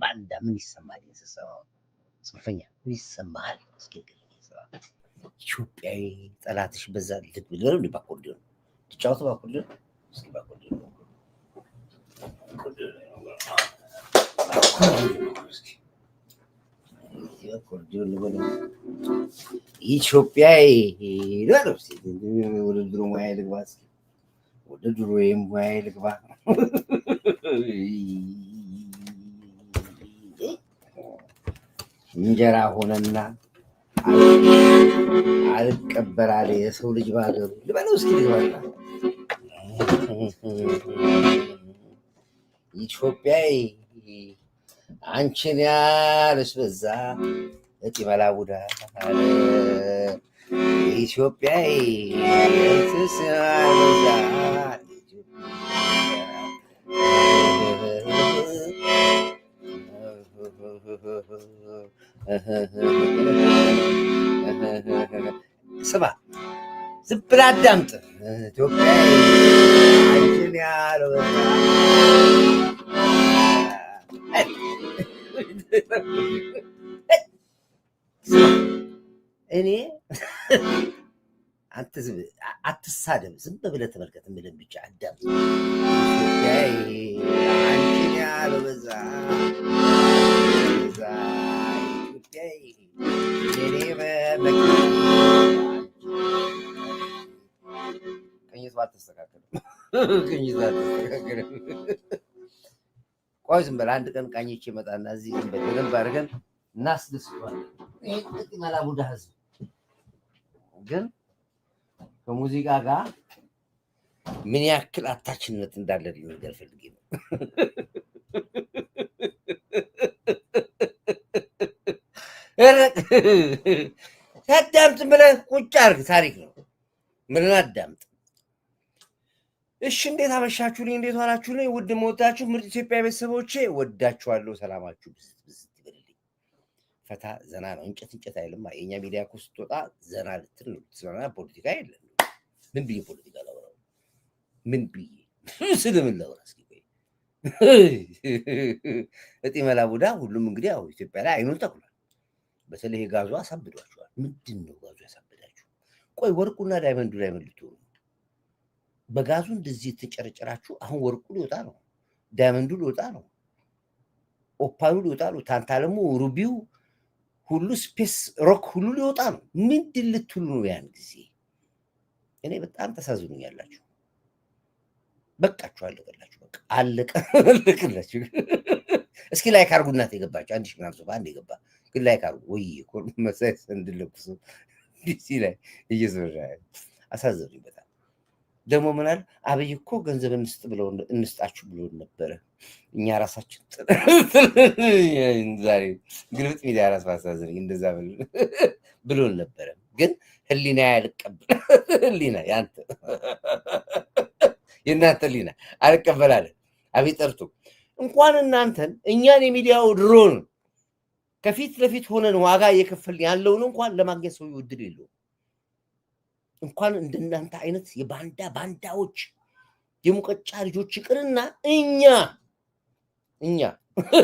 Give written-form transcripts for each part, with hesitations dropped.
ባንዳ ምን ይሰማል? እንስሳው ጽንፈኛ ምን ይሰማል? እስኪ ኢትዮጵያዊ ጠላትሽ በዛ ልትብል ነው። ባኮርዲዮን ትጫወት ባኮርዲዮን እስኪ ባኮርዲዮን ባኮርዲዮን ኢትዮጵያዊ ነው። ወደ ድሮ ሙያ ልግባ፣ ወደ ድሮ ሙያ ልግባ። እንጀራ ሆነና አልቀበራለ የሰው ልጅ ባገሩ ልበለው እስኪ ልግባና ኢትዮጵያዊ አንቺን ያለሽ በዛ እጢ መላቡዳ ኢትዮጵያዊ እንትስ በዛ ስማ ዝም ብለህ አዳምጥ። ኢትዮጵያ አንቺን ያለው እኔ አንተ አትሳደብ፣ ዝም ብለህ ተመልከት። የምልህን ብቻ አዳምጥ። ኢትዮጵያ አንቺን ያለው በዛ ኢትዮጵያ የኔ ቅኝት ባትስተካከልም ቆይ ዝም በል አንድ ቀን ቃኝቼ እመጣና እዚህ ዝም በል በደንብ አድርገን እናስደስተዋለን። ይሄ መላቡዳ ህዝብ ግን ከሙዚቃ ጋር ምን ያክል አታችነት እንዳለ ልነግርህ ፈልጌ ነው። አዳምጥ ብለህ ቁጭ አድርግ። ታሪክ ነው። ምን አዳምጥ። እሺ፣ እንዴት አመሻችሁልኝ? እንዴት ዋላችሁልኝ? ውድ መወዳችሁ ምርጥ ኢትዮጵያ ቤተሰቦቼ ወዳችኋለሁ። ሰላማችሁ ብዝት ይበልልኝ። ፈታ ዘና ነው። እንጨት አይልማ። የኛ ሚዲያ እኮ ስትወጣ ዘና ልትል ነው። ዘና ፖለቲካ የለም። ምን ብዬ ፖለቲካ ላወራው? ምን ብዬ ስለምን ላወራ? እስኪ እጢ መላቡዳ ሁሉም እንግዲህ ያው ኢትዮጵያ ላይ አይኑን ተኩሏል። በተለይ ጋዙ አሳብዷቸዋል። ምንድን ነው ጋዙ ያሳብዳችሁ? ቆይ ወርቁና ዳይመንዱ ላይ መልቱ። በጋዙ እንደዚህ የተጨረጨራችሁ አሁን ወርቁ ሊወጣ ነው፣ ዳይመንዱ ሊወጣ ነው፣ ኦፓሉ ሊወጣ ነው፣ ታንታለሙ፣ ሩቢው ሁሉ ስፔስ ሮክ ሁሉ ሊወጣ ነው። ምንድን ልትሉ ነው? ያን ጊዜ እኔ በጣም ተሳዝኑኛላችሁ። በቃችሁ፣ አለቀላችሁ። በቃ አለቀ፣ አለቀላችሁ። እስኪ ላይክ አድርጉ። እናት የገባችሁ 1000 ምናምን ሰው አንድ የገባ ግን ላይክ አድርጉ። ወይ መሳይ እንድለኩሱ ዲሲ ላይ እየዞረ አሳዘኑኝ በጣም። ደግሞ ምን አለ አብይ እኮ ገንዘብ እንስጣችሁ ብሎ ነበረ። እኛ ራሳችን ዛሬ ግልብጥ ሚዲያ ራስ ማሳዘነኝ እንደዛ ብሎን ነበረ። ግን ህሊና ያልቀበል ህሊና ያንተ የእናንተ ህሊና አልቀበላለ። አብይ ጠርቶ እንኳን እናንተን እኛን የሚዲያው ድሮን ከፊት ለፊት ሆነን ዋጋ እየከፈልን ያለውን እንኳን ለማግኘት ሰው ይወድል የለውም። እንኳን እንደናንተ አይነት ባንዳዎች የሙቀጫ ልጆች ይቅርና እኛ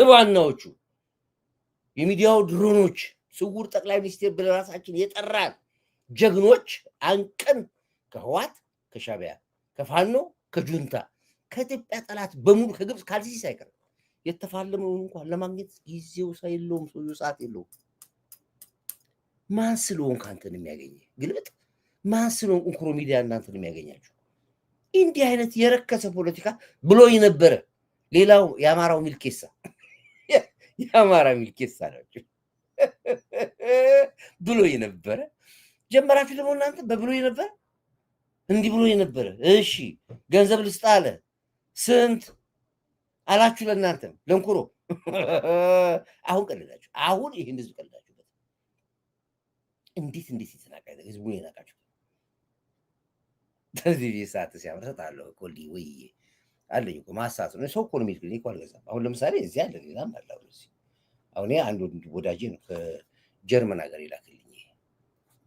ዋናዎቹ የሚዲያው ድሮኖች ስውር ጠቅላይ ሚኒስቴር በራሳችን የጠራን ጀግኖች አንቀን ከህዋት ከሻቢያ ከፋኖ ከጁንታ ከኢትዮጵያ ጠላት በሙሉ ከግብፅ ካልሲሲ ሳይቀር የተፋለመውን እንኳን ለማግኘት ጊዜው ሳይለውም ሰው ሰዓት የለውም። ማን ስለሆንክ አንተን የሚያገኝ ግልብጥ ማን ስለሆንክ እንኩሮ ሚዲያ እናንተን የሚያገኛችሁ? እንዲህ አይነት የረከሰ ፖለቲካ ብሎኝ ነበረ። ሌላው የአማራው ሚልኬሳ የአማራ ሚልኬሳ ናቸው ብሎኝ ነበረ። ጀመራችሁ ደግሞ እናንተ በብሎኝ ነበረ፣ እንዲህ ብሎኝ ነበረ። እሺ ገንዘብ ልስጥ አለ። ስንት አላችሁ? ለእናንተም ለንኩሮ አሁን ቀልዳችሁ፣ አሁን ይህን ህዝብ ቀልዳችሁበት። እንዴት የተናቃ ህዝቡን የናቃችሁ በዚህ ሰዓት ሲያመርሰጥ አለው ኮሊ ወይ አለኝ እኮ ማሳት ነው። ሰው ኢኮኖሚ ግን እኮ አልገዛም። አሁን ለምሳሌ እዚህ አለ ሌላም አለ። አሁን አንዱ ወዳጄ ነው ከጀርመን ሀገር ይላክልኝ።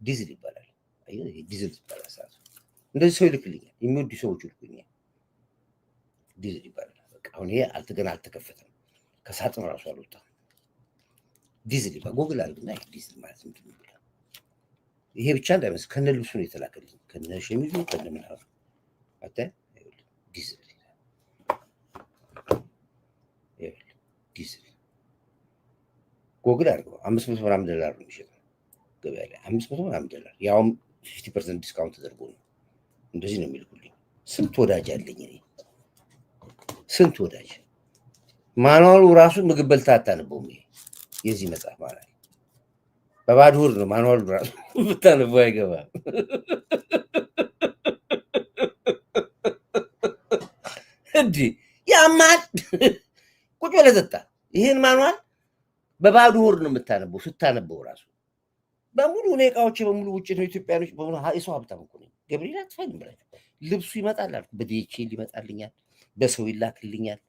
ዲዝል ይባላል። አይ ዲዝል ይባላል። ሰዓቱ እንደዚህ ሰው ይልክልኛል። የሚወዱ ሰዎች ይልኩኛል። ዲዝል ይባላል። በቃ አሁን ገና አልተከፈተም። ከሳጥን ራሱ አልወጣም። ዲዝል ይባላል። ጎግል አድርግና ዲዝል ማለት ምንድን ነው? ይሄ ብቻ እንዳይመስል ከነ ልብሱ ነው የተላከልኝ፣ ከነ ሸሚዙ ከነ ምናምን አታ ዲዝል ጎግል አድርገው $500 ምናምን ነው የሚሸጠው ገበያ ላይ $500 ምናምን፣ ያውም 50% ዲስካውንት ተደርጎ ነው። እንደዚህ ነው የሚልኩልኝ። ስንት ወዳጅ አለኝ እኔ፣ ስንት ወዳጅ። ማኑዋሉ ራሱ ምግብ በልተህ አታነበውም። ይሄ የዚህ መጽሐፍ ማለት በባዶ ሆድ ነው ማኑዋሉ ራሱ ብታነበው አይገባም። እንዲህ ያማል። ቁጭ ብለህ ጠጣ። ይህን ማኑዋል በባዶ ሆድ ነው የምታነበው። ስታነበው ራሱ በሙሉ እኔ እቃዎቼ በሙሉ ውጭ ነው። ኢትዮጵያኖች በሙሉ የሰው ሀብታም እኮ ነኝ። ገብርኤል አትፈኝ ብላችሁ ልብሱ ይመጣል አልኩ። በዲኤችኤል ይመጣልኛል፣ በሰው ይላክልኛል።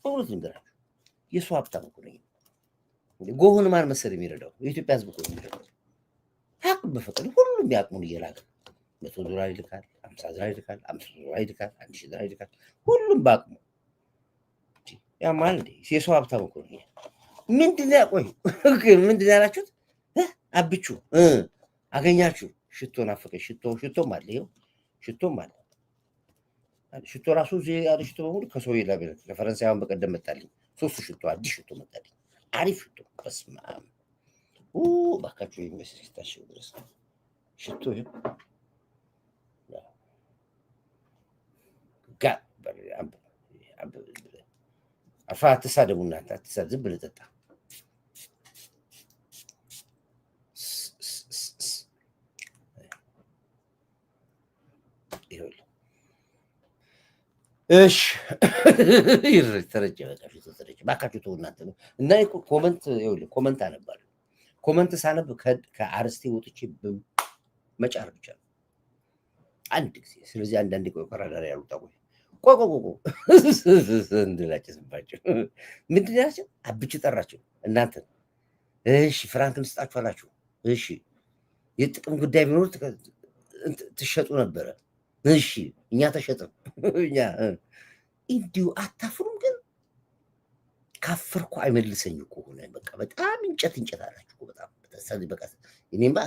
በእውነት ልንገራችሁ የሰው ሀብታም እኮ ነኝ። ጎሁን ማን መሰል የሚረዳው? የኢትዮጵያ ህዝብ እኮ የሚረዳው። አቅም በፈቀደ ሁሉም ያቅሙን እየላከ $100 ይልካል፣ $50 ይልካል፣ $500 ይልካል፣ $1000 ይልካል። ሁሉም በአቅሙ ያማል። እንደ የሰው ሀብታም እኮ ነኝ። ምንድን ነው ቆይ ምንድን ነው ያላችሁት? አብቹ አገኛችሁ? ሽቶ ናፈቀኝ። ሽቶም አለ፣ ይኸው ሽቶም አለ። ሽቶ ራሱ እዚህ ያለ ሽቶ በሙሉ ከሰው ይላበለት። ከፈረንሳይን በቀደም መጣልኝ 3 ሽቶ፣ አዲስ ሽቶ መጣልኝ። አሪፍ ሽቶ። በስመ አብ ባካችሁ የሚመስል ሲታሽው ድረስ ሽቶ አፋ አትሳደቡ እናንተ፣ አትሳደቡ። ዝም ብለህ ጠጣ። እሺ ተረጨ፣ በቃ ፊቱ ተረጨ። ባካችሁ ተው እናንተ ነው። እና ኮመንት ይኸውልህ፣ ኮመንት አነባለሁ። ኮመንት ሳነብ ከአርስቴ ወጥቼ መጫር ብቻ ነው አንድ ጊዜ። ስለዚህ አንዳንዴ ቆይ ቀራዳሪ ያሉት ቆይ እንድላጭስባቸው ምንድን ያላቸው አብች ጠራቸው እናንተ። እሺ ፍራንክ እንስጣችሁ አላችሁ። እሺ የጥቅም ጉዳይ ቢኖር ትሸጡ ነበረ። እሺ እኛ ተሸጥን። እኛ እንዲሁ አታፍሩም? ግን ካፈርኩ አይመልሰኝ እኮ ሆነ። በቃ በጣም እንጨት አላችሁ በጣም በቃ እኔማ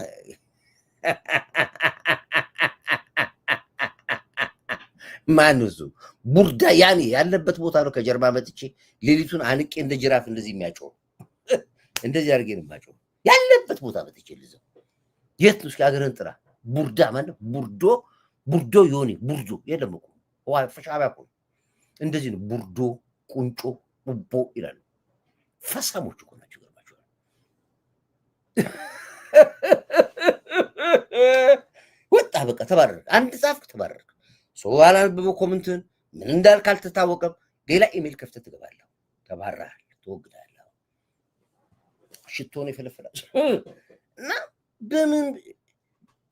ማን እሱ ቡርዳ ያኔ ያለበት ቦታ ነው። ከጀርባ መጥቼ ሌሊቱን አንቄ እንደ ጅራፍ እንደዚህ የሚያጮህ እንደዚህ አድርጌ ነው የማጮህ። ያለበት ቦታ በትችል እዛው የት ነው? እስኪ ሀገርን ጥራ። ቡርዳ ማለት ቡርዶ ዮኒ ቡርዶ የለም እኮ ሻዕቢያ እኮ እንደዚህ ነው። ቡርዶ ቁንጮ ቡቦ ይላሉ። ፈሳሞች እኮ ናቸው። ይገርማቸዋል። ወጣ በቃ ተባረርክ። አንድ ጻፍክ ተባረርክ። ሰው አላነበበው ኮመንትን ምን እንዳልክ አልተታወቀም። ሌላ ኢሜል ከፍተህ ትገባለህ። ተባረሃል፣ ትወግዳለህ። ሽቶ ነው የፈለፈላል እና በምን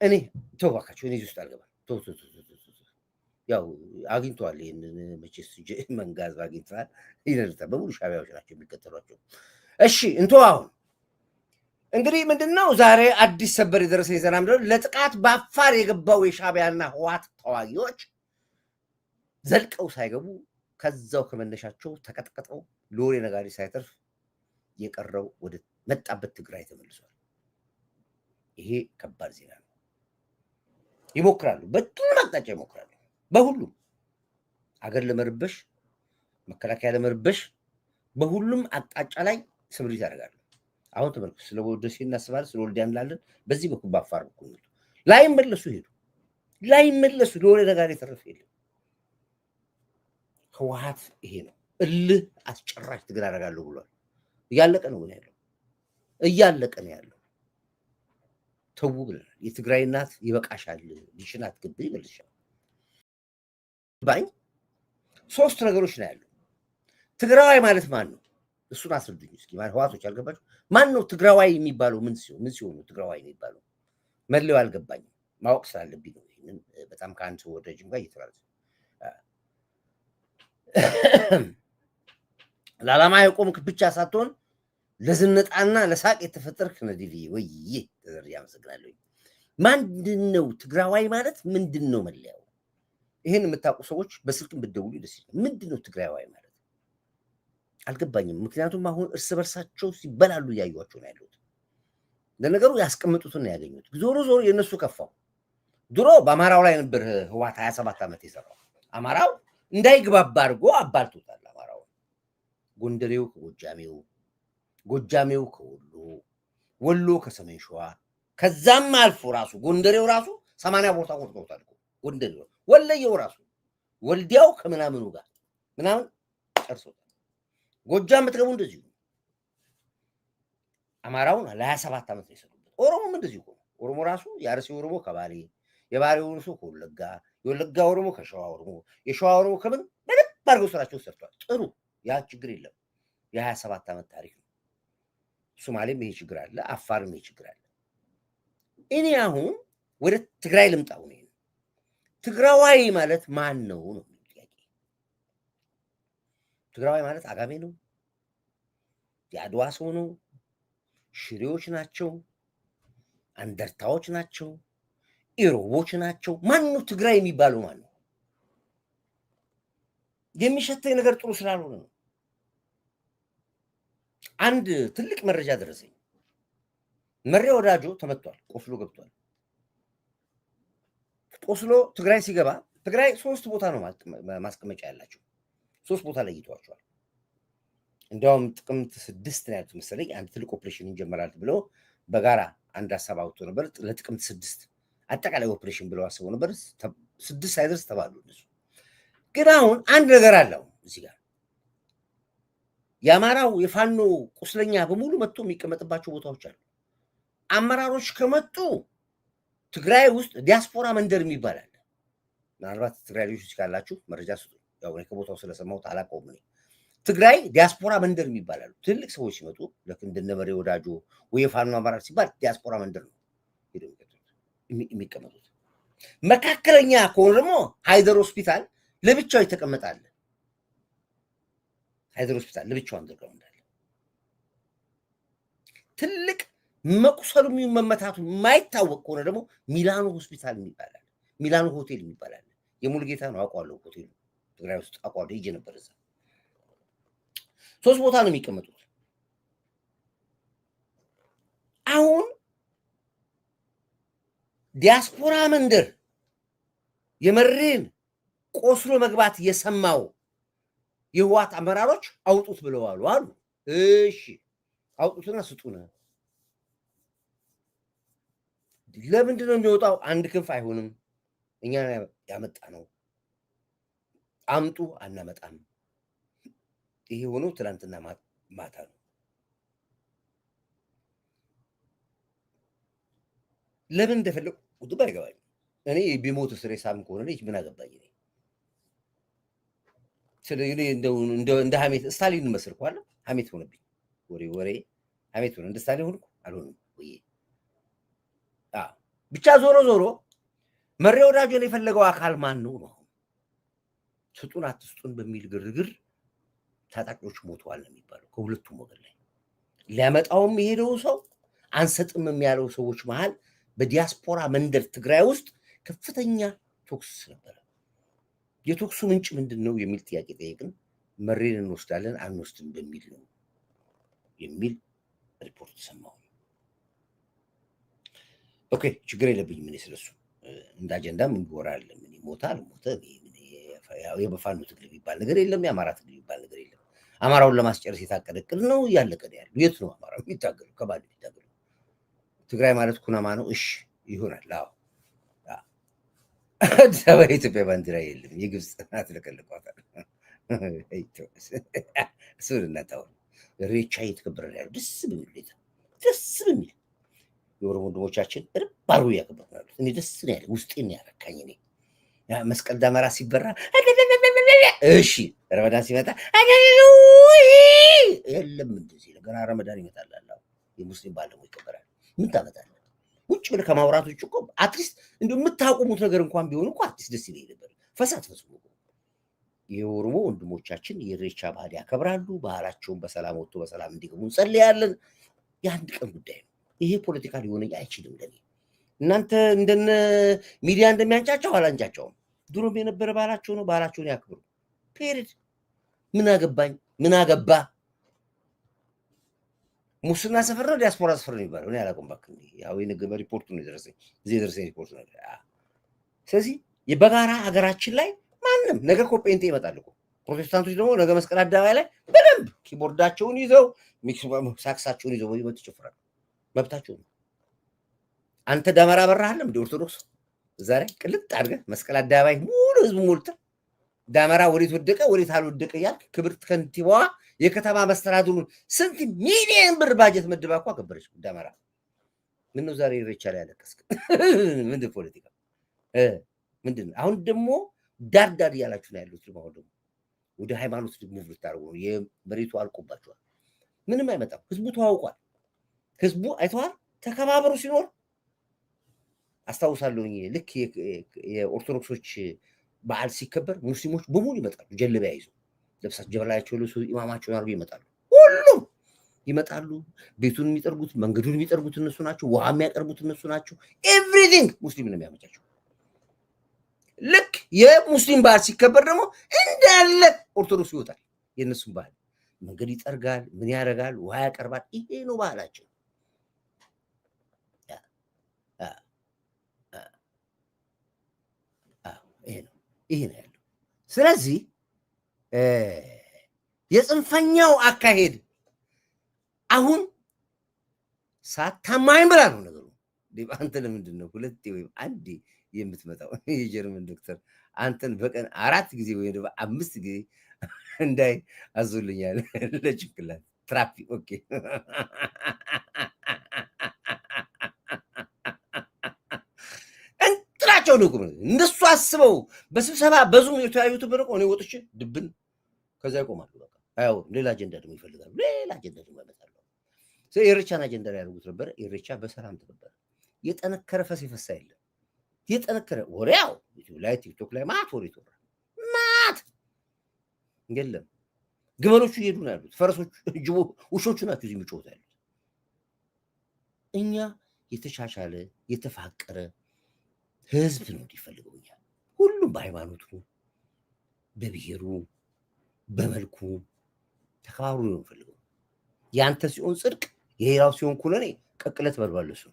እኔ ተው እባካችሁ፣ እኔ እዚህ ውስጥ አልገባም። ተው ያው አግኝተዋል። ይሄንን መቼስ መንጋዝ አግኝተዋል። ይነርታ በሙሉ ሻዕቢያዎች ናቸው የሚከተሏቸው። እሺ እንተው። አሁን እንግዲህ ምንድነው ዛሬ አዲስ ሰበር የደረሰኝ ዜና ምንድነው? ለጥቃት በአፋር የገባው የሻዕቢያና ህወሓት ተዋጊዎች ዘልቀው ሳይገቡ ከዛው ከመነሻቸው ተቀጥቀጠው ሎሬ ነጋሪ ሳይተርፍ የቀረው ወደ መጣበት ትግራይ ተመልሷል። ይሄ ከባድ ዜና ነው። ይሞክራሉ፣ በሁሉም አቅጣጫ ይሞክራሉ። በሁሉም አገር ለመርበሽ፣ መከላከያ ለመርበሽ በሁሉም አቅጣጫ ላይ ስምሪት ያደርጋሉ። አሁን ተመልኩ። ስለ ደሴ እናስባለን፣ ስለ ወልዲያ እንላለን። በዚህ በኩል በአፋር በኩል ላይመለሱ ሄዱ። ላይመለሱ ሎሬ ነጋሪ የተረፈ የለም። ህወሓት ይሄ ነው እልህ አስጨራሽ ትግል አደርጋለሁ ብሏል። እያለቀ ነው ያለው፣ እያለቀ ነው ያለው። ተው ብለናል። የትግራይ እናት ይበቃሻል፣ ልጅሽን አትግቢ ይመልሻል። ባኝ ሶስት ነገሮች ነው ያለው። ትግራዋይ ማለት ማን ነው? እሱን አስረዱኝ እስኪ። ማለት ህወሓቶች አልገባችሁ? ማን ነው ትግራዋይ የሚባለው? ምን ሲሆን ነው ትግራዋይ የሚባለው? መለያው አልገባኝም። ማወቅ ስላለብኝ ነው። ይሄንን በጣም ከአንድ ሰው ወደ ጅም ጋር እየተላለፈ ለዓላማ የቆምክ ብቻ ሳትሆን ለዝነጣና ለሳቅ የተፈጠርክ ነዲልዬ ወይዬ ተዘር ያመሰግናለሁ። ምንድነው ትግራዋይ ማለት? ምንድነው መለያው? ይሄን የምታውቁ ሰዎች በስልክም ብትደውሉ ደስ ይላል። ምንድነው ትግራዋይ ማለት? አልገባኝም። ምክንያቱም አሁን እርስ በርሳቸው ሲበላሉ እያዩዋቸው ነው ያሉት። ለነገሩ ያስቀምጡትን ነው ያገኙት። ዞሮ ዞሮ የእነሱ ከፋው። ድሮ በአማራው ላይ ነበር ህወሓት 27 ዓመት የሰራው። አማራው እንዳይግባባ አድርጎ አባልቶታል። አማራው ጎንደሬው ከጎጃሜው፣ ጎጃሜው ከወሎ፣ ወሎ ከሰሜን ሸዋ፣ ከዛም አልፎ ራሱ ጎንደሬው ራሱ 80 ቦታ ቆርጦታል። ጎንደሬው ወለየው ራሱ ወልዲያው ከምናምኑ ጋር ምናምን ጨርሶታል። ጎጃም የምትገቡ እንደዚሁ አማራውን ለ27 ዓመት ነው የሰሩበት። ኦሮሞም እንደዚሁ ነው። ኦሮሞ ራሱ የአርሲ ኦሮሞ ከባሌ፣ የባሌ ኦሮሞ ከወለጋ፣ የወለጋ ኦሮሞ ከሸዋ ኦሮሞ፣ የሸዋ ኦሮሞ ከምን በደንብ አድርገው ስራቸው ሰርቷል። ጥሩ፣ ያ ችግር የለም። የ27 ዓመት ታሪክ ነው። ሶማሌም ይሄ ችግር አለ፣ አፋርም ይሄ ችግር አለ። እኔ አሁን ወደ ትግራይ ልምጣው። ነው ትግራዋይ ማለት ማን ነው ነው ጥያቄ። ትግራዋይ ማለት አጋሜ ነው? የአድዋ ሰው ነው? ሽሬዎች ናቸው? አንደርታዎች ናቸው? ኢሮቦች ናቸው? ማን ነው ትግራይ የሚባለው? ማን ነው? የሚሸተኝ ነገር ጥሩ ስላልሆነ ነው። አንድ ትልቅ መረጃ ደረሰኝ። መሬ ወዳጆ ተመቷል፣ ቆስሎ ገብቷል። ቆስሎ ትግራይ ሲገባ፣ ትግራይ 3 ቦታ ነው ማስቀመጫ ያላቸው። 3 ቦታ ለይተዋቸዋል። እንዲያውም ጥቅምት 6 ነው ያሉት መሰለኝ። አንድ ትልቅ ኦፕሬሽን እንጀምራለን ብለው በጋራ አንድ ሀሳብ አውጥቶ ነበር። ለጥቅምት 6 አጠቃላይ ኦፕሬሽን ብለው አስበው ነበር። 6 ሳይደርስ ተባሉ እነሱ። ግን አሁን አንድ ነገር አለው እዚህ ጋር። የአማራው የፋኖ ቁስለኛ በሙሉ መጥቶ የሚቀመጥባቸው ቦታዎች አሉ። አመራሮች ከመጡ ትግራይ ውስጥ ዲያስፖራ መንደር የሚባል አለ። ምናልባት ትግራይ ልጆች ካላችሁ መረጃ ስጡ። ያው እኔ ከቦታው ስለሰማሁት አላውቀውም። ትግራይ ዲያስፖራ መንደር የሚባል አሉ። ትልቅ ሰዎች ሲመጡ ልክ እንደነ መሬ ወዳጆ ወይ የፋኖ አመራር ሲባል ዲያስፖራ መንደር ነው የሚቀመጡት። መካከለኛ ከሆነ ደግሞ ሃይደር ሆስፒታል ለብቻው ይተቀመጣል። ሃይደር ሆስፒታል ለብቻው አንደርጋው እንዳለ ትልቅ መቁሰሉ መመታቱ የማይታወቅ ከሆነ ደግሞ ሚላኖ ሆስፒታል ይባላል። ሚላኖ ሆቴል ይባላል። የሙሉጌታ ነው አውቀዋለሁ። ሆቴሉ ትግራይ ውስጥ አውቀዋለሁ። ሄጄ ነበር እዛ። 3 ቦታ ነው የሚቀመጡት። አሁን ዲያስፖራ መንደር የመሬን ቆስሎ መግባት የሰማው የህወሓት አመራሮች አውጡት ብለዋል አሉ። እሺ አውጡትና ስጡን። ለምንድን ነው የሚወጣው? አንድ ክንፍ አይሆንም። እኛ ያመጣ ነው። አምጡ አናመጣም። ይሄ ሆኖ ትላንትና ማታ ነው። ለምን እንደፈለጉ ውጥባ አይገባኝም። እኔ ቢሞት ስሬ ሳም ከሆነ ልጅ ምን አገባኝ? እንደ ሀሜት ስታሊን መስርኳለ ሀሜት ሆነብኝ። ወሬ ሀሜት ሆነ። እንደ ስታሊን ሆንኩ አልሆንም ወይ? ብቻ ዞሮ ዞሮ መሬ ወዳጆን የፈለገው አካል ማን ነው ነው? ስጡን አትስጡን በሚል ግርግር ታጣቂዎች ሞተዋል ነው የሚባለው ከሁለቱም ወገን ላይ። ሊያመጣውም የሄደው ሰው አንሰጥም የሚያለው ሰዎች መሃል በዲያስፖራ መንደር ትግራይ ውስጥ ከፍተኛ ቶክስ ነበረ። የቶክሱ ምንጭ ምንድን ነው የሚል ጥያቄ ጠየቅን። መሬን እንወስዳለን አንወስድም በሚል ነው የሚል ሪፖርት ሰማሁ። ኦኬ ችግር የለብኝም እኔ ስለሱ እንደ አጀንዳም እንወራል። ምን ይሞታል ሞተ የበፋኖ ትግል የሚባል ነገር የለም። የአማራ ትግል የሚባል ነገር የለም። አማራውን ለማስጨረስ የታቀደ እቅድ ነው እያለቀ ነው ያለው። የት ነው አማራ የሚታገሉ? ከባድ የሚታገሉ ትግራይ ማለት ኩናማ ነው። እሺ ይሆናል። አዎ አዲስ አበባ የኢትዮጵያ ባንዲራ የለም። የግብፅ አትለቀልቋታል። እሱን እናታውን ሬቻ እየተከበረ ያለው ደስ በሚል ሁኔታ ደስ በሚል የኦሮሞ ወንድሞቻችን ባሩ እያከበሩ ያሉት እኔ ደስ ነው ያለ ውስጤን ያረካኝ። እኔ መስቀል ዳመራ ሲበራ እሺ፣ ረመዳን ሲመጣ የለም እንደዚህ ገና ረመዳን ይመጣል። የሙስሊም ባል ደግሞ ይከበራል። ምን ታመጣለህ? ውጭ ብለህ ከማውራት ውጭ እኮ አትሊስት እንደው የምታቆሙት ነገር እንኳን ቢሆን እኮ አትሊስት ደስ ይለኝ ነበር። ፈሳት ፈጽሞ የኦሮሞ ወንድሞቻችን የኢሬቻ ባህል ያከብራሉ። ባህላቸውን በሰላም ወጥቶ በሰላም እንዲገቡ እንጸልያለን። የአንድ ቀን ጉዳይ ነው። ይሄ ፖለቲካ ሊሆን አይችልም። ለኔ እናንተ እንደነ ሚዲያ እንደሚያንጫጫው አላንጫጫውም። ድሮም የነበረ ባህላቸው ነው። ባህላቸውን ያክብሩ። ፔሪድ። ምን አገባኝ? ምን አገባ? ሙስና ሰፈር ነው ዲያስፖራ ሰፈር ነው የሚባለው? እኔ አላውቅም። እባክህ ያው የነገመ ሪፖርቱ ነው የደረሰኝ፣ እዚህ የደረሰኝ ሪፖርት ነው። ስለዚህ የበጋራ ሀገራችን ላይ ማንም ነገ እኮ ጴንጤ ይመጣል እኮ። ፕሮቴስታንቶች ደግሞ ነገ መስቀል አደባባይ ላይ በደንብ ኪቦርዳቸውን ይዘው ሳክሳቸውን ይዘው ይመጡ ይጨፍራሉ። መብታቸው ነው። አንተ ዳመራ በራህለም እንደ ኦርቶዶክስ ዛሬ ቅልጥ አድርገህ መስቀል አደባባይ ሙሉ ህዝብ ሞልተህ ዳመራ ወዴት ወደቀ ወዴት አልወደቀ እያልክ ክብርት ከንቲባዋ የከተማ መስተዳድሩን ስንት ሚሊዮን ብር ባጀት መድባ እኮ አከበረች ዳመራ። ምነው ዛሬ ኢሬቻ ላይ ያለቀስክ? ምንድን ፖለቲካ ምንድን? አሁን ደግሞ ዳር እያላችሁ ነው ያሉት። አሁን ደግሞ ወደ ሃይማኖት ሙቭ ልታደርጉ ነው። የመሬቱ አልቆባችኋል። ምንም አይመጣም። ህዝቡ ተዋውቋል። ህዝቡ አይተዋል። ተከባበሩ ሲኖር አስታውሳለሁኝ። ልክ የኦርቶዶክሶች በዓል ሲከበር ሙስሊሞች በሙሉ ይመጣሉ። ጀለቢያ ይዘው ለብሳቸው ጀበላቸው ልብሱ ኢማማቸውን አድርገው ይመጣሉ። ሁሉም ይመጣሉ። ቤቱን የሚጠርጉት መንገዱን የሚጠርጉት እነሱ ናቸው። ውሃ የሚያቀርቡት እነሱ ናቸው። ኤቭሪቲንግ ሙስሊም ነው የሚያመቻቸው። ልክ የሙስሊም ባህል ሲከበር ደግሞ እንዳለ ኦርቶዶክስ ይወጣል። የእነሱም ባህል መንገድ ይጠርጋል፣ ምን ያደርጋል፣ ውሃ ያቀርባል። ይሄ ነው ባህላቸው። ይሄ ነው ያለው። ስለዚህ የጽንፈኛው አካሄድ አሁን ሳታማኝ ብላ ነው ነገሩ። አንተ ለምንድን ነው ሁለቴ ወይም አንዴ የምትመጣው? የጀርመን ዶክተር አንተን በቀን 4 ጊዜ ወይ 5 ጊዜ እንዳይ አዞልኛል ለጭንቅላት ትራፒ። ኦኬ እንትናቸው ነው እንደሱ አስበው በስብሰባ በዙም የተያዩት ብርቆ ነው ወጥቼ ድብን ከዛ ይቆማሉ። በቃ አያው ሌላ አጀንዳ ደግሞ ይፈልጋሉ። ሌላ አጀንዳ ደግሞ ያመጣሉ። ኢሬቻን አጀንዳ ላይ ያደርጉት ነበር። ኢሬቻ በሰላም ተከበረ። የጠነከረ ፈስ ይፈሳ የለም። የጠነከረ ወሬያው ዩቲዩብ ላይ ቲክቶክ ላይ ማት ወሬ ተወራ ማት የለም። ግመሎቹ እየሄዱ ነው ያሉት። ፈረሶቹ ውሾቹ ናቸው እዚህ የሚጮሁት ያሉት። እኛ የተሻሻለ የተፋቀረ ህዝብ ነው እንዲፈልገው። እኛ ሁሉም በሃይማኖቱ በብሔሩ በመልኩ ተከባብሮ ነው የምፈልገው። ያንተ ሲሆን ጽድቅ የሌላው ሲሆን ኩነኔ ቀቅለት በልባለሱ።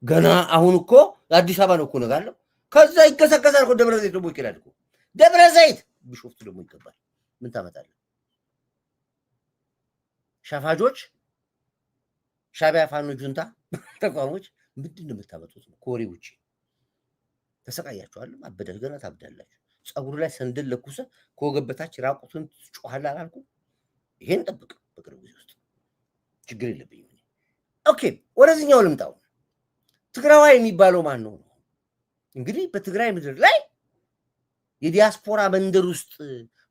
ገና አሁን እኮ አዲስ አበባ ነው እኮ ነጋለው። ከዛ ይገሰገሳል እኮ ደብረ ዘይት ደግሞ ይችላል እኮ ደብረ ዘይት ቢሾፍቱ ደግሞ ይገባል። ምን ታመጣለህ? ሻቢያ ፋኖ ጁንታ ተቋሞች ምንድን ነው የምታመጡት? ኮሪ ውጪ ተሰቃያችኋል። አበደል ገና ታብዳላችሁ። ጸጉሩ ላይ ሰንደል ለኩሰ ከወገበታች ራቁትን ትጮሃለህ አላልኩም? ይሄን ጠብቅ። በቅርብ ጊዜ ውስጥ ችግር የለብኝም። ኦኬ፣ ወደዚህኛው ልምጣው። ትግራዋይ የሚባለው ማን ነው? እንግዲህ በትግራይ ምድር ላይ የዲያስፖራ መንደር ውስጥ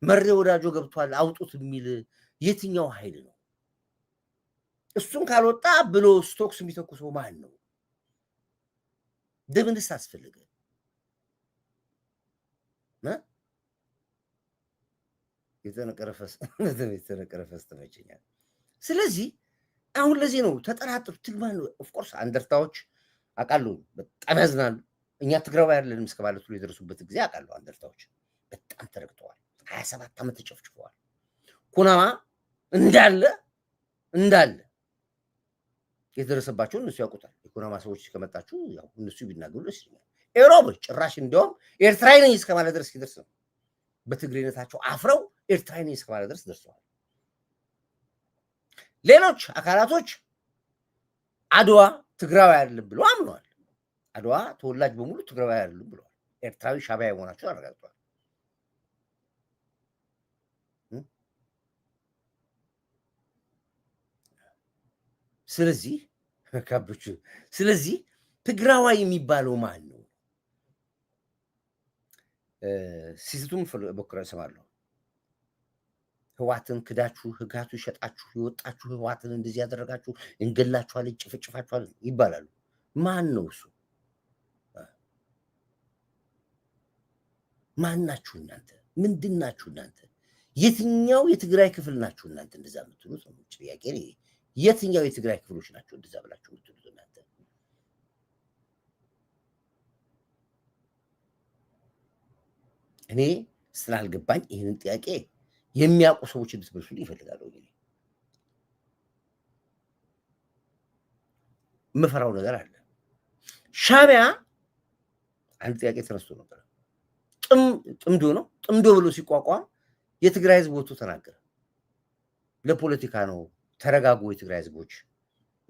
መሬ ወዳጆ ገብቷል አውጡት የሚል የትኛው ኃይል ነው? እሱን ካልወጣ ብሎ ስቶክስ የሚተኩሰው ማን ነው? ደምንስ አስፈልገ የተነቀረፈስ ተመቸኛል። ስለዚህ አሁን ለዚህ ነው ተጠራጥሩ ትግማን። ኦፍኮርስ አንደርታዎች አውቃለሁ በጣም ያዝናሉ። እኛ ትግራዊ አይደለንም እስከ ማለት ሁሉ የደረሱበት ጊዜ አውቃለሁ። አንደርታዎች በጣም ተረግጠዋል። 27 ዓመት ተጨፍጭፈዋል። ኩናማ እንዳለ የተደረሰባቸውን እነሱ ያውቁታል። የኩናማ ሰዎች ከመጣችሁ ያው እነሱ ቢናገሩ ደስ ይላል። ኤሮቦች ጭራሽ እንዲያውም ኤርትራዊ ነኝ እስከ ማለት ድረስ ሲደርስ ነው። በትግሬነታቸው አፍረው ኤርትራዊ ነኝ እስከ ማለት ድረስ ደርሰዋል። ሌሎች አካላቶች አድዋ ትግራዊ አይደለም ብለው አምነዋል። አድዋ ተወላጅ በሙሉ ትግራዊ አይደለም ብለዋል። ኤርትራዊ ሻቢያ መሆናቸው አረጋግጠዋል። ስለዚህ ትግራዋይ የሚባለው ማን ነው? ሲስቱም በኩራ ሰማለሁ። ህዋትን ክዳችሁ ህጋቱ ሸጣችሁ ይወጣችሁ ህዋትን እንደዚህ ያደረጋችሁ እንገላችኋል፣ ጭፍጭፋችኋል ይባላሉ። ማን ነው እሱ? ማን ናችሁ እናንተ? ምንድን ናችሁ እናንተ? የትኛው የትግራይ ክፍል ናችሁ እናንተ እንደዛ የምትሉት ነው ጥያቄ። የትኛው የትግራይ ክፍሎች ናቸው እንደዛ ብላችሁ የምትሉት እናንተ? እኔ ስላልገባኝ ይህንን ጥያቄ የሚያውቁ ሰዎች እንድትመልሱልኝ ይፈልጋሉ። የምፈራው ነገር አለ። ሻቢያ አንድ ጥያቄ ተነስቶ ነበር። ጥምዶ ብሎ ሲቋቋም የትግራይ ህዝብ ወጥቶ ተናገረ። ለፖለቲካ ነው፣ ተረጋጉ የትግራይ ህዝቦች፣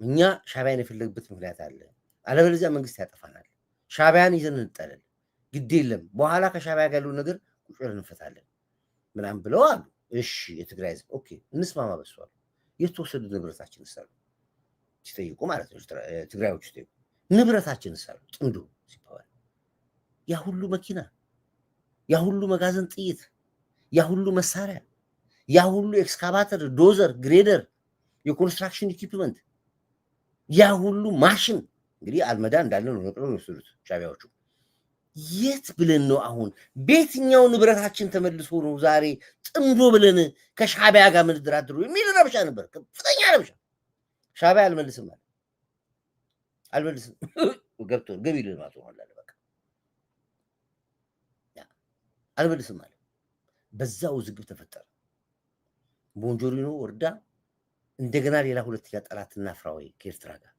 እኛ ሻቢያን የፈለግበት ምክንያት አለ፣ አለበለዚያ መንግስት ያጠፋናል፣ ሻቢያን ይዘን እንጠለል፣ ግድ የለም በኋላ ከሻቢያ ጋር ያለው ነገር ቁጭ ብለን እንፈታለን ምናምን ብለው አሉ። እሺ የትግራይ ህዝብ ኦኬ እንስማማ በሷል። የተወሰዱ ንብረታችን ይሰሩ ሲጠይቁ ማለት ነው። ትግራዮች ሲጠይቁ ንብረታችን ይሰሩ ጥምዶ ሲባል ያ ሁሉ መኪና፣ ያ ሁሉ መጋዘን ጥይት፣ ያ ሁሉ መሳሪያ፣ ያ ሁሉ ኤክስካቫተር፣ ዶዘር፣ ግሬደር፣ የኮንስትራክሽን ኢኩፕመንት፣ ያ ሁሉ ማሽን እንግዲህ አልመዳ እንዳለ ነው ነቅለው የወሰዱት ሻቢያዎቹ። የት ብለን ነው አሁን በየትኛው ንብረታችን ተመልሶ ነው ዛሬ ጥምዶ ብለን ከሻቢያ ጋር ምንድራድሩ የሚል ረብሻ ነበር፣ ከፍተኛ ረብሻ። ሻቢያ አልመልስም አለ፣ አልመልስም ገብቶ ገቢ ልማት ሆኗል አለ፣ በቃ አልመልስም አለ። በዛው ውዝግብ ተፈጠረ። ቦንጆሪኖ ወርዳ እንደገና ሌላ ሁለተኛ ጠላት እናፍራ ወይ ከኤርትራ ጋር?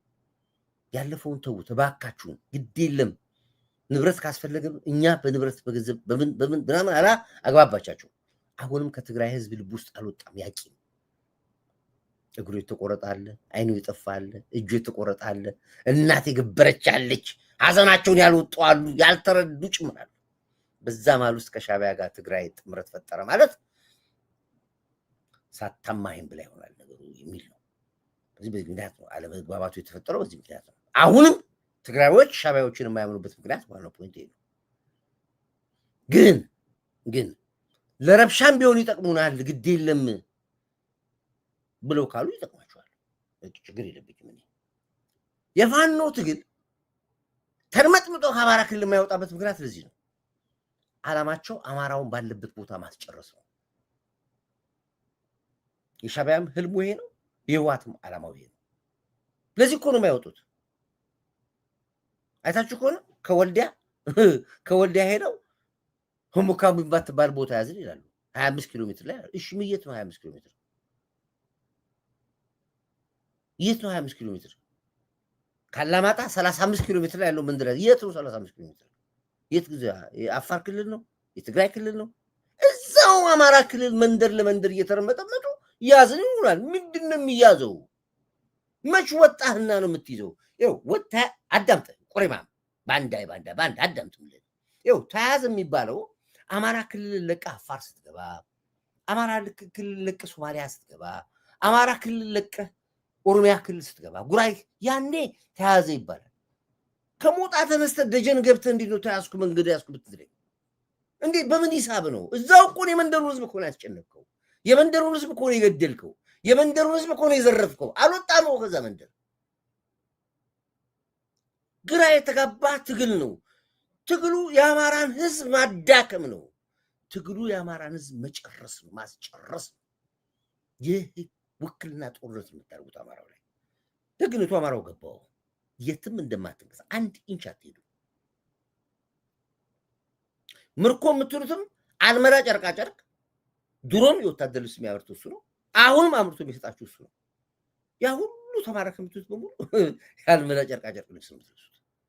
ያለፈውን ተው ተባካችሁን፣ ግድ የለም ንብረት ካስፈለገም እኛ በንብረት በገንዘብ በምን ምናምን አላ አግባባቻቸው። አሁንም ከትግራይ ህዝብ ልብ ውስጥ አልወጣም። ያቂ እግሩ የተቆረጣለ፣ አይኑ የጠፋለ፣ እጁ የተቆረጣለ፣ እናት የገበረቻለች፣ ሀዘናቸውን ያልወጡ አሉ፣ ያልተረዱ ጭምራሉ። በዛ ማል ውስጥ ከሻቢያ ጋር ትግራይ ጥምረት ፈጠረ ማለት ሳታማይም ብላ ይሆናል ነገሩ የሚል ነው። በዚህ ምክንያት ነው አለመግባባቱ የተፈጠረው። በዚህ ምክንያት ነው አሁንም ትግራዮች ሻቢያዎችን የማያምኑበት ምክንያት ዋናው ፖይንት ነው። ግን ለረብሻም ቢሆን ይጠቅሙናል ግድ የለም ብለው ካሉ ይጠቅማቸዋል። ችግር የለብኝም። የፋኖ ትግል ተርመጥምጦ ከአማራ ክልል የማይወጣበት ምክንያት ለዚህ ነው። ዓላማቸው አማራውን ባለበት ቦታ ማስጨረስ ነው። የሻቢያም ህልሙ ይሄ ነው፣ የህወሓትም ዓላማው ይሄ ነው። ለዚህ እኮ ነው የማይወጡት። አይታችሁ ከሆነ ከወልዲያ ሄደው ህሙካ የምትባል ቦታ ያዝን ይላሉ። 25 ኪሎ ሜትር ላይ እሺ፣ የት ነው 25 ኪሎ ሜትር? የት ነው 25 ኪሎ ሜትር? ካላማጣ 35 ኪሎ ሜትር ላይ ያለው መንደር የት ነው 35 ኪሎ ሜትር? የት ጊዜ የአፋር ክልል ነው? የትግራይ ክልል ነው? እዛው አማራ ክልል መንደር ለመንደር እየተረመጠመጡ ያዝን ይሆናል። ምንድን ነው የሚያዘው? መች ወጣህና ነው የምትይዘው? ይኸው ወጥተህ አዳምጥ። ቁሪማ ባንዳ አዳምጥ። ይኸው ተያዘ የሚባለው አማራ ክልል ለቀህ አፋር ስትገባ፣ አማራ ክልል ለቀህ ሶማሊያ ስትገባ፣ አማራ ክልል ለቀህ ኦሮሚያ ክልል ስትገባ፣ ጉራይ ያኔ ተያዘ ይባላል። ከሞጣ ተነስተህ ደጀን ገብተህ እንዴት ነው ተያዝኩ መንገድ ያዝኩ ብትለኝ? እንዴ በምን ሂሳብ ነው? እዛው እኮ ነው የመንደሩን ህዝብ እኮ ነው ያስጨነቅከው። የመንደሩን ህዝብ እኮ ነው የገደልከው። የመንደሩን ህዝብ እኮ ነው የዘረፍከው። አልወጣም ነው ከዛ መንደር። ግራ የተጋባ ትግል ነው። ትግሉ የአማራን ህዝብ ማዳከም ነው። ትግሉ የአማራን ህዝብ መጨረስ ነው፣ ማስጨረስ ነው። ይህ ውክልና ጦርነት የምታደርጉት አማራው ላይ ደግነቱ አማራው ገባው። የትም እንደማትንቀሳ አንድ ኢንች አትሄዱ። ምርኮ የምትሉትም አልመራ ጨርቃ ጨርቅ ድሮም የወታደር ልብስ የሚያመርተው እሱ ነው። አሁንም አምርቶ የሚሰጣችሁ እሱ ነው። ያ ሁሉ ተማረከ የምትሉት በሙሉ ያልመራ ጨርቃ ጨርቅ ልብስ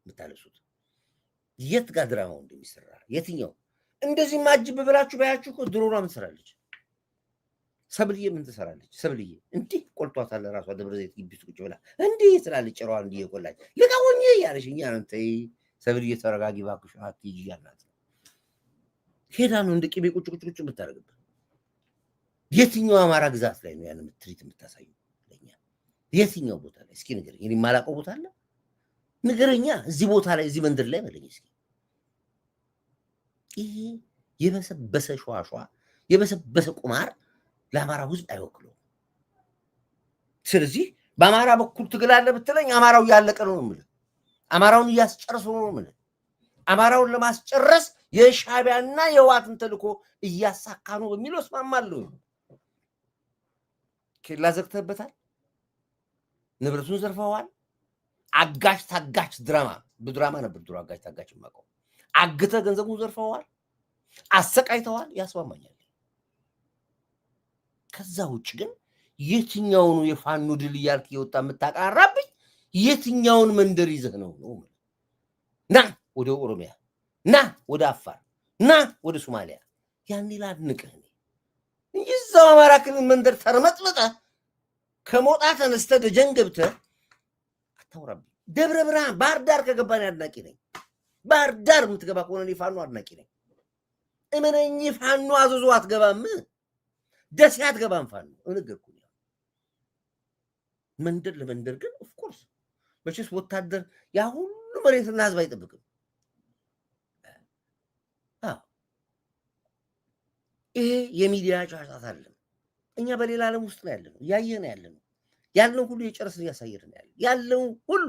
የምታለብሱት የት ጋር ድራማው እንደሚሰራ የትኛው እንደዚህ ማጅብ ብላችሁ ባያችሁ እኮ ድሮኗ ምን ትሰራለች? ሰብልዬ ምን ትሰራለች? ሰብልዬ እንዲህ ቆልቷታል። ራሷ ደብረ ዘይት ግቢ ውስጥ ቁጭ ብላ እንዲህ ስላለች ጭራዋ እንዲህ የቆላች ልቀውኝ ያለሽ እኛ ነው። ተይ ሰብልዬ ተረጋጊ እባክሽ አትሂጂ እያልናት ሄዳ ነው እንደ ቅቤ ቁጭ የምታደርግበት። የትኛው አማራ ግዛት ላይ ነው ያን ትርኢት የምታሳዩ? ለኛ የትኛው ቦታ ላይ እስኪ ንገረኝ። እኔ የማላውቀው ቦታ አለ ንገረኛ። እዚህ ቦታ ላይ እዚህ መንደር ላይ በለኝ እስኪ። ይሄ የበሰበሰ ሸዋሸዋ የበሰበሰ ቁማር ለአማራው ህዝብ አይወክለውም። ስለዚህ በአማራ በኩል ትግል አለ ብትለኝ አማራው እያለቀ ነው የምልህ። አማራውን እያስጨረሱ ነው የምልህ። አማራውን ለማስጨረስ የሻዕቢያና የህወሓትን ተልእኮ እያሳካ ነው በሚለው እስማማለሁ። ኬላ ዘግተህበታል፣ ንብረቱን ዘርፈዋል። አጋሽ ታጋች ድራማ በድራማ ነበር ድሮ አጋሽ ታጋች የማውቀው። አግተህ ገንዘቡን ዘርፈዋል፣ አሰቃይተዋል። ያስማማኛል። ከዛ ውጭ ግን የትኛውን የፋኖ ድል እያልክ የወጣ የምታቀራራብኝ የትኛውን መንደር ይዘህ ነው? ና ወደ ኦሮሚያ፣ ና ወደ አፋር፣ ና ወደ ሶማሊያ። ያኔ ላድንቅህ እንጂ እዛው አማራ ክልል መንደር ተርመጥምጠህ ከሞጣ ተነስተህ ደጀን ገብተህ አታውራብኝ። ደብረ ብርሃን ባህር ዳር ከገባን አድናቂ ነኝ። ባህር ዳር የምትገባ ከሆነ እኔ ፋኖ አድናቂ ነኝ። እመነኝ፣ ፋኖ አዘዞ አትገባም፣ ደሴ አትገባም። ፋኖ እነገርኩህ። መንደር ለመንደር ግን ኦፍኮርስ መቼስ ወታደር ያ ሁሉ መሬትና ህዝብ አይጠብቅም። ይሄ የሚዲያ ጫጫታ አይደለም። እኛ በሌላ ዓለም ውስጥ ነው ያለነው፣ እያየን ያለነው ያለውን ሁሉ የጨረስን እያሳየን ያለውን ሁሉ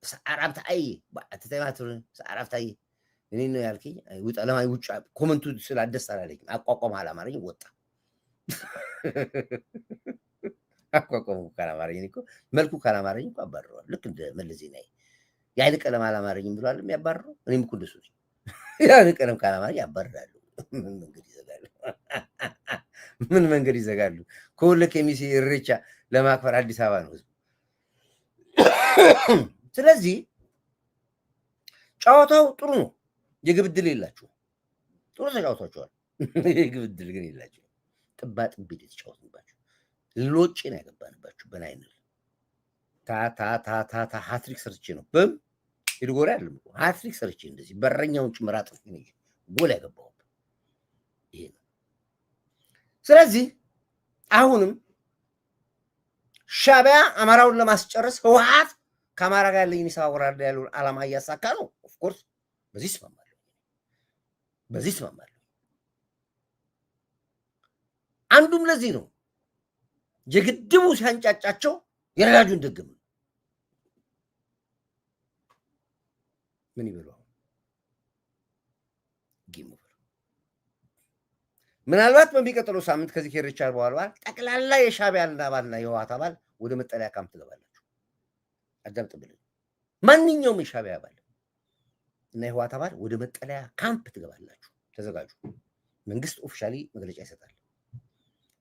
ሰዓራፍታይ ባትተማቱን ሰዓራፍታይ እኔ ነው ያልከኝ። ውጣ ለማይ ውጭ ኮመንቱ ስላደስ አላለኝ። አቋቋም አላማረኝ ወጣ። አቋቋሙ ካላማረኝ እኮ መልኩ ካላማረኝ እኮ አባረዋል። ልክ እንደ መለስ ዜናዊ የዓይን ቀለም አላማረኝም ብሏል የሚያባረው። እኔም እኮ እንደሱ ነኝ። የዓይን ቀለም ካላማረኝ ያባርራሉ። ምን መንገድ ይዘጋሉ? ከወሎ ከሚሴ ኢሬቻ ለማክበር አዲስ አበባ ነው ህዝብ። ስለዚህ ጨዋታው ጥሩ ነው። የግብ ዕድል የላችሁም። ጥሩ ተጫውታችኋል። የግብ ዕድል ግን የላችሁም። ጥባ ጥቤ የተጫወትንባችሁ ሎጬ ነው ያገባንባችሁ። በናይነል ታታታታ ሃትሪክ ሰርቼ ነው በም ይድጎራ ያለም ሃትሪክ ሰርቼ እንደዚህ በረኛውን ጭምራ ጥፍ ነው ጎል ያገባው። ይሄ ነው። ስለዚህ አሁንም ሻዕቢያ አማራውን ለማስጨረስ ህወሓት ከአማራ ጋር ያለኝን ይሰባወራል ያለውን ዓላማ እያሳካ ነው። ኦፍኮርስ በዚህ እስማማለሁ። አንዱም ለዚህ ነው የግድቡ ሲያንጫጫቸው የነዳጁን ደግም ምን ይበሉ ጌም ኦቨር። ምናልባት በሚቀጥለው ሳምንት ከዚህ ከኢሬቻ በኋላ ጠቅላላ የሻዕቢያ አባልና የህወሓት አባል ወደ መጠለያ ካምፕ ትገባላችሁ። አዳምጥ ብለን ማንኛውም የሻዕቢያ አባል እና የህወሓት አባል ወደ መጠለያ ካምፕ ትገባላችሁ። ተዘጋጁ። መንግስት ኦፊሻሊ መግለጫ ይሰጣል።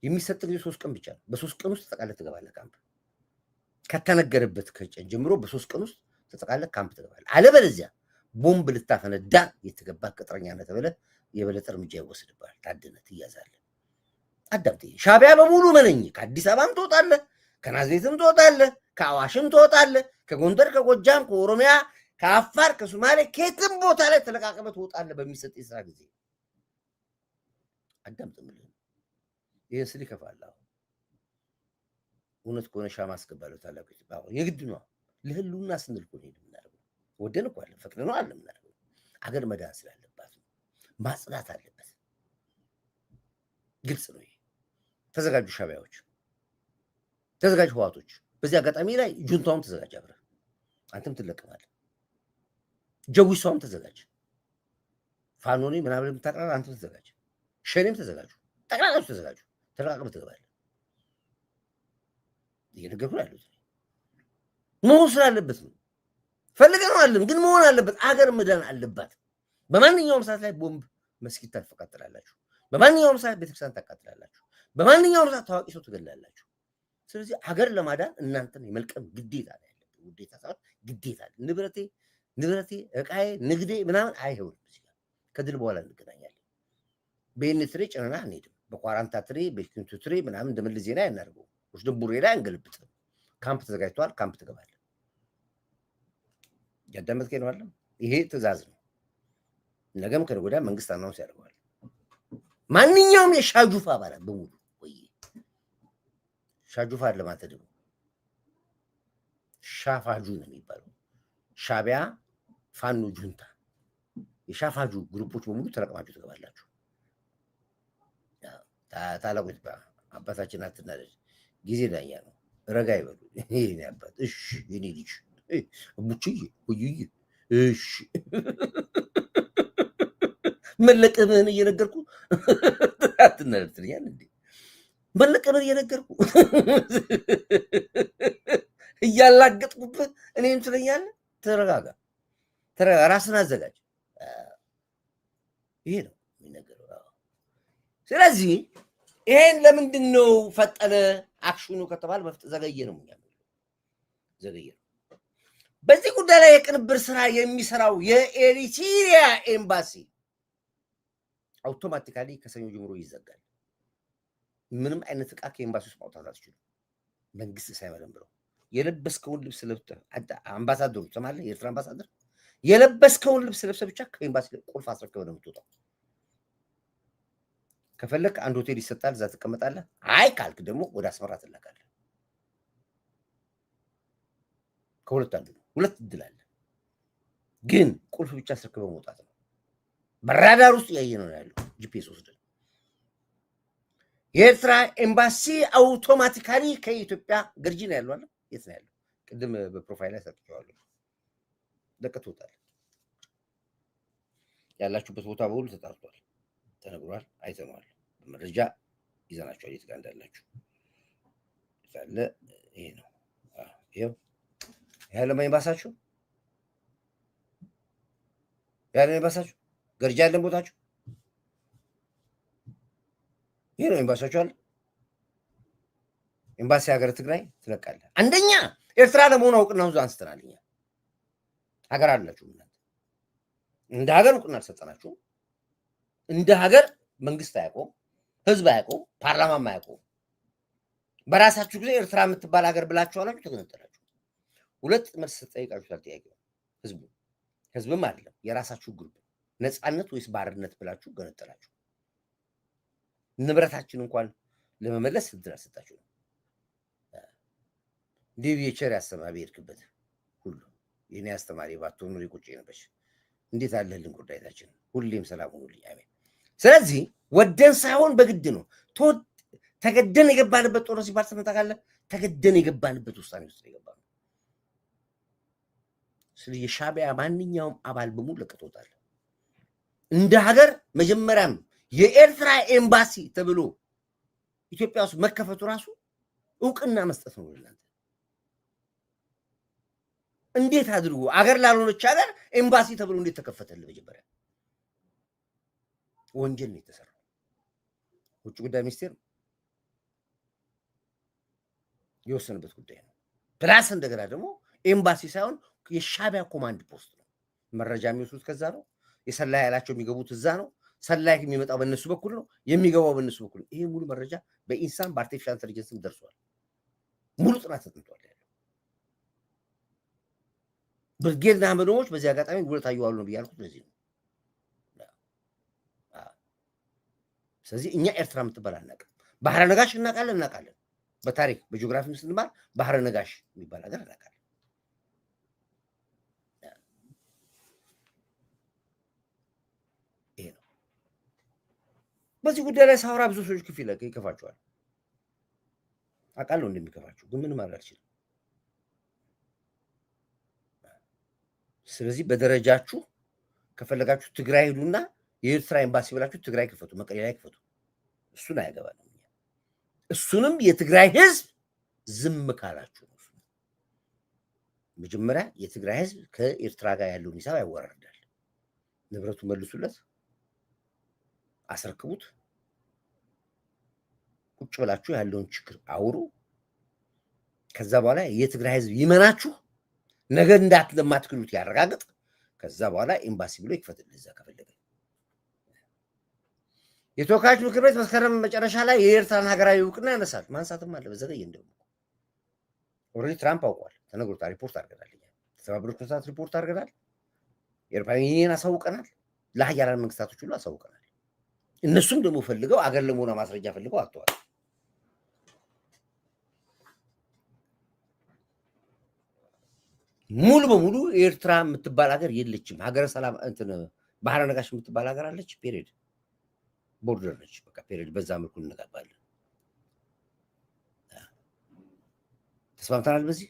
የሚሰጥ ጊዜ 3 ቀን ብቻ ነው። በ3 ቀን ውስጥ ተጠቃለህ ትገባለህ ካምፕ። ከተነገረበት ከጨን ጀምሮ በ3 ቀን ውስጥ ተጠቃለህ ካምፕ ትገባለህ። አለበለዚያ ቦምብ ልታፈነዳ የተገባ ቅጥረኛ ነህ ተብለህ የበለጠ እርምጃ ይወሰድብሃል። ታድነህ ትያዛለህ። አዳምጥ። ሻቢያ በሙሉ መነኝ ከአዲስ አበባም ትወጣለህ፣ ከናዝሬትም ትወጣለህ፣ ከአዋሽም ትወጣለህ፣ ከጎንደር፣ ከጎጃም፣ ከኦሮሚያ፣ ከአፋር፣ ከሶማሌ ከየትም ቦታ ላይ ተለቃቅመህ ትወጣለህ በሚሰጥ የስራ ጊዜ። አዳምጥ። ምን ይሄን ስል ይከፋል። እውነት ከሆነ ሻማ አስገባለሁ ታላቁ የግድ ነው። ለህልውና ስንል እኮ ነው የምናደርገው። ወደን እኮ አለ ፈቅደ ነው አለ የምናደርገው። አገር መዳን ስላለባት ማጽዳት አለበት። ግልጽ ነው። ተዘጋጁ ሻቢያዎች፣ ተዘጋጅ ህዋቶች። በዚህ አጋጣሚ ላይ ጁንታውም ተዘጋጅ፣ አብረህ አንተም ትለቀማለህ። ጀዊሷም ተዘጋጅ፣ ፋኖኒ ምናምን የምታቀራር አንተም ተዘጋጅ፣ ሸኔም ተዘጋጁ፣ ጠቅላላችሁ ተዘጋጁ። ተለቃቅመህ ትገባለህ። እየነገርኩ ያሉት መሆን ስላለበት ነው። ፈልገን ነው አለም፣ ግን መሆን አለበት። አገር መዳን አለባት። በማንኛውም ሰዓት ላይ ቦምብ መስጊድ ታቃጥላላችሁ፣ በማንኛውም ሰዓት ቤተክርስቲያን ታቃጥላላችሁ፣ በማንኛውም ሰዓት ታዋቂ ሰው ትገላላችሁ። ስለዚህ ሀገር ለማዳን እናንተን የመልቀም ግዴታ ነው ያለብን። ግዴታ ሳይሆን ግዴታ። ንብረቴ፣ እቃዬ፣ ንግዴ ምናምን አይሆንም። ከድል በኋላ እንገናኛለን። በኢንትሪ ጭነና አንሄድም። በኳራንታ ትሬ፣ በኪንቱ ትሬ ምናምን እንደምል ዜና ያናርገው ወስደ ቡሬ ላይ አንገልብጥም። ካምፕ ተዘጋጅቷል። ካምፕ ትገባለህ። ያዳመጥከኝ ነው አለ። ይሄ ትእዛዝ ነው። ነገም ከነገ ወዲያ መንግስት አናውንስ ያደርገዋል። ማንኛውም የሻጁፋ አባላት በሙሉ ወይ ሻጁፋ ለማለት ደግሞ ሻፋጁ ነው የሚባለው። ሻቢያ፣ ፋኖ፣ ጁንታ የሻፋጁ ግሩፖች በሙሉ ተለቅማችሁ ትገባላችሁ። ታላቁ አባታችን አትናደድ፣ ጊዜ ዳኛ ነው። ረጋ ይበሉ። ይሄን ያባት እሺ፣ የኔ ልጅ እቡችዬ ወይዬ እሺ መለቀምህን እየነገርኩ አትናደድ ትለኛል እንዴ? መለቀምህን እየነገርኩ እያላገጥኩብህ እኔም ትለኛለህ። ተረጋጋ፣ ራስን አዘጋጅ። ይሄ ነው የሚነገረው። ስለዚህ ይሄን ለምንድን ነው ፈጠነ አክሽኑ ከተባለ ዘገየ ነው ዘገየ ነው። በዚህ ጉዳይ ላይ የቅንብር ስራ የሚሰራው የኤሪትሪያ ኤምባሲ አውቶማቲካሊ ከሰኞ ጀምሮ ይዘጋል። ምንም አይነት ዕቃ ከኤምባሲ ውስጥ ማውጣት አትችሉም። መንግስት ሳይመረምረው የለበስከውን ልብስ ለብሰህ አምባሳደሩ ትሰማለህ፣ የኤርትራ አምባሳደር የለበስከውን ልብስ ለብሰህ ብቻ ከኤምባሲ ቁልፍ አስረክበህ ነው የምትወጣው። ከፈለክ አንድ ሆቴል ይሰጣል፣ እዛ ትቀመጣለህ። አይ ካልክ ደግሞ ወደ አስመራ ትላካለህ። ከሁለት አንዱ ነው። ሁለት እድል አለ፣ ግን ቁልፍ ብቻ አስረክበህ መውጣት ነው። በራዳር ውስጥ ያየ ነው ያለው ጂፒኤስ ወስደን። የኤርትራ ኤምባሲ አውቶማቲካሊ ከኢትዮጵያ ገርጂ ነው ያለው አለ። የት ነው ያለው? ቅድም በፕሮፋይል ላይ ሰርቼዋለሁ። ለቀቶታል። ያላችሁበት ቦታ በሁሉ ተጣርቷል፣ ተነግሯል፣ አይተነዋል። መረጃ ይዘናችኋል የት ጋር እንዳላችሁ ያለ ይሄ ነው። ይሄው ያለ ኤምባሳችሁ ያለ ኤምባሳችሁ ገርጃ ያለን ቦታችሁ ይሄ ነው ኤምባሳችሁ አለ። ኤምባሲ ሀገር ትግራይ ትለቃለህ። አንደኛ ኤርትራ ለመሆኑ እውቅና ሁሉ አንስተናል። እኛ ሀገር አላችሁ እናንተ። እንደ ሀገር እውቅና አልሰጠናችሁ። እንደ ሀገር መንግስት አያውቀውም፣ ህዝብ አያውቀውም፣ ፓርላማም አያውቀውም። በራሳችሁ ጊዜ ኤርትራ የምትባል ሀገር ብላችሁ አላችሁ፣ ተገነጠላችሁ። ሁለት መልስ ጠይቃችኋል። ጥያቄው ህዝብም አይደለም የራሳችሁ ግሩፕ ነፃነት ወይስ ባርነት ብላችሁ ገነጠላችሁ። ንብረታችን እንኳን ለመመለስ እድል አልሰጣችሁ ነው። ዲቪቸር ያስተማሪ የሄድክበት ሁሉ የኔ አስተማሪ ባትሆኑ ቁጭ ነበርሽ። እንዴት አለህልን ጉዳይታችን ሁሌም ሰላም ሁኑልኝ። አሜን። ስለዚህ ወደን ሳይሆን በግድ ነው። ተገደን የገባንበት ጦር ሲባል ሰምተህ ተገደን የገባንበት ውሳኔ ውስጥ የገባነው። ስለዚህ የሻቢያ ማንኛውም አባል በሙሉ ለቀቶታል። እንደ ሀገር መጀመሪያም የኤርትራ ኤምባሲ ተብሎ ኢትዮጵያ ውስጥ መከፈቱ ራሱ እውቅና መስጠት ነው ለእናንተ። እንዴት አድርጎ አገር ላልሆነች ሀገር ኤምባሲ ተብሎ እንዴት ተከፈተልህ? መጀመሪያ ወንጀል ነው የተሰራው። ውጭ ጉዳይ ሚኒስቴር የወሰነበት ጉዳይ ነው። ፕላስ እንደገና ደግሞ ኤምባሲ ሳይሆን የሻቢያ ኮማንድ ፖስት ነው። መረጃ የሚወስዱት ከዛ ነው። የሰላይ ያላቸው የሚገቡት እዛ ነው። ሰላይ የሚመጣው በእነሱ በኩል ነው የሚገባው በእነሱ በኩል ይሄ ሙሉ መረጃ በኢንሳን በአርቲፊሻል ኢንተለጀንስም ደርሷል ሙሉ ጥናት ተጠንቷል ብርጌድና አመዶች በዚህ አጋጣሚ ጉልበት አዩዋሉ ነው ብያልኩት ለዚህ ነው ስለዚህ እኛ ኤርትራ የምትባል አናውቅም ባህረ ነጋሽ እናውቃለን በታሪክ በጂኦግራፊም ስንማር ባህረ ነጋሽ የሚባል ሀገር እናውቃለን ይሄ ነው በዚህ ጉዳይ ላይ ሳውራ ብዙ ሰዎች ይከፋቸዋል አውቃለሁ እንደሚከፋቸው ግን ምንም ማለት አልችልም ስለዚህ በደረጃችሁ ከፈለጋችሁ ትግራይ ሄዱና የኤርትራ ኤምባሲ ብላችሁ ትግራይ ክፈቱ መቀሌ ላይ ክፈቱ እሱን አያገባንም እሱንም የትግራይ ህዝብ ዝም ካላችሁ ነው መጀመሪያ የትግራይ ህዝብ ከኤርትራ ጋር ያለውን ሂሳብ ያወራርዳል ንብረቱ መልሱለት አስረክቡት ቁጭ ብላችሁ ያለውን ችግር አውሩ ከዛ በኋላ የትግራይ ህዝብ ይመናችሁ ነገ እንዳትለማትክሉት ያረጋግጥ ከዛ በኋላ ኤምባሲ ብሎ ይክፈትልህ እዛ ከፈለገ የተወካዮች ምክር ቤት መስከረም መጨረሻ ላይ የኤርትራን ሀገራዊ እውቅና ያነሳል ማንሳትም አለ በዘገየ እንደውም ኦሬዲ ትራምፕ አውቋል ተነግሮታል ሪፖርት አድርገናል ተባብሮት መንግስታት ሪፖርት አድርገናል የአውሮፓ ዩኒየን አሳውቀናል ለሀያላን መንግስታቶች ሁሉ አሳውቀናል እነሱም ደግሞ ፈልገው አገር ለመሆኗ ማስረጃ ፈልገው አጥተዋል ሙሉ በሙሉ ኤርትራ የምትባል ሀገር የለችም ሀገረ ሰላም እንትን ባህረ ነጋሽ የምትባል ሀገር አለች ፔሪድ ቦርደር ነች በቃ ፔሪድ በዛ መልኩ እንነጋባለን ተስማምተናል በዚህ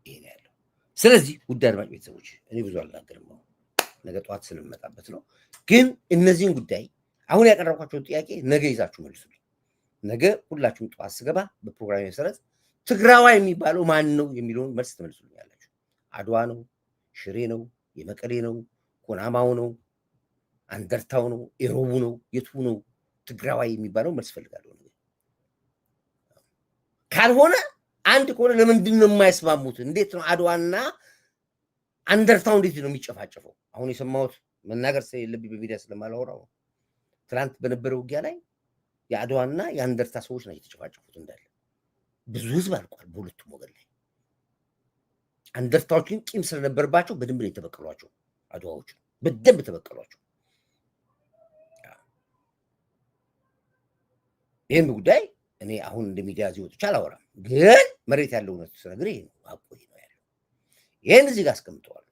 ይሄ ነው ያለው ስለዚህ ውድ አድማጭ ቤተሰቦች እኔ ብዙ አልናገርም ነገ ጠዋት ስለምመጣበት ነው ግን እነዚህን ጉዳይ አሁን ያቀረብኳቸው ጥያቄ ነገ ይዛችሁ መልሱልኝ ነገ ሁላችሁም ጠዋት ስገባ በፕሮግራም መሰረት ትግራዋይ የሚባለው ማን ነው የሚለውን መልስ ትመልሱልኛላችሁ አድዋ ነው ሽሬ ነው የመቀሌ ነው ኮናማው ነው አንደርታው ነው ኤሮቡ ነው የቱ ነው ትግራዋይ የሚባለው መልስ ፈልጋለሁ ካልሆነ አንድ ከሆነ ለምንድን ነው የማይስማሙት እንዴት ነው አድዋና አንደርታው እንዴት ነው የሚጨፋጨፈው አሁን የሰማሁት መናገር ስለሌለብኝ በሚዲያ ስለማላወራው ትናንት በነበረው ውጊያ ላይ የአድዋና የአንደርታ ሰዎች ናቸው የተጨፋጨፉት እንዳለ ብዙ ህዝብ አልቋል በሁለቱም ወገን ላይ አንደርታዎችን ቂም ስለነበርባቸው በደንብ ነው የተበቀሏቸው አድዋዎች በደንብ ተበቀሏቸው ይሄን ጉዳይ እኔ አሁን እንደሚዲያ ወጥቻ አላወራም ግን መሬት ያለው ነው ስለግሬ ነው አቆይ ነው ያለው ይሄን እዚህ ጋር አስቀምጠዋል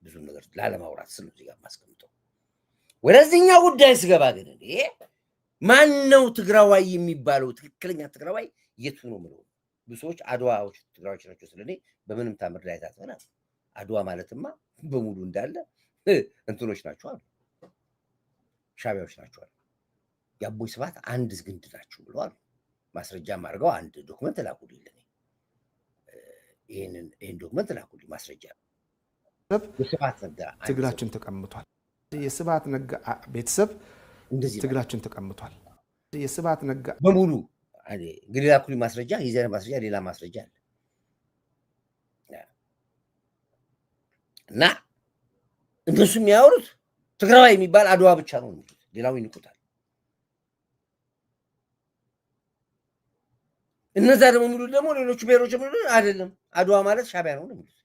ብዙ ነገር ላለማውራት ስለ እዚህ ጋር ማስቀምጠው ወደዚህኛው ጉዳይ ስገባ ግን ማን ነው ትግራዋይ የሚባለው ትክክለኛ ትግራዋይ የቱ ነው ማለት ብዙዎች አድዋዎች ትግራዋዮች ናቸው ስለኔ በምንም ታምር ላይ ታተና አድዋ ማለትማ በሙሉ እንዳለ እንትኖች ናቸው አሉ ሻቢያዎች ናቸው አሉ የአቦይ ስብሐት አንድ ግንድ ናቸው ብለዋል ማስረጃ ማድረገው አንድ ዶክመንት ላኩልኝ ይሄን ዶክመንት ላኩልኝ ማስረጃ የስብሐት ነጋ ትግራችን ተቀምጧል የስብሐት ነጋ ቤተሰብ እንደዚህ ትግራችን ተቀምጧል የስብሐት ነጋ በሙሉ እንግዲህ ላኩልኝ ማስረጃ ይዘህ ማስረጃ ሌላ ማስረጃ አለ እና እነሱ የሚያወሩት ትግራዋይ የሚባል አድዋ ብቻ ነው ሌላው ይንቁታል እነዛ ደግሞ የሚሉት ደግሞ ሌሎች ብሔሮች የሚሉት አይደለም አድዋ ማለት ሻቢያ ነው የሚሉት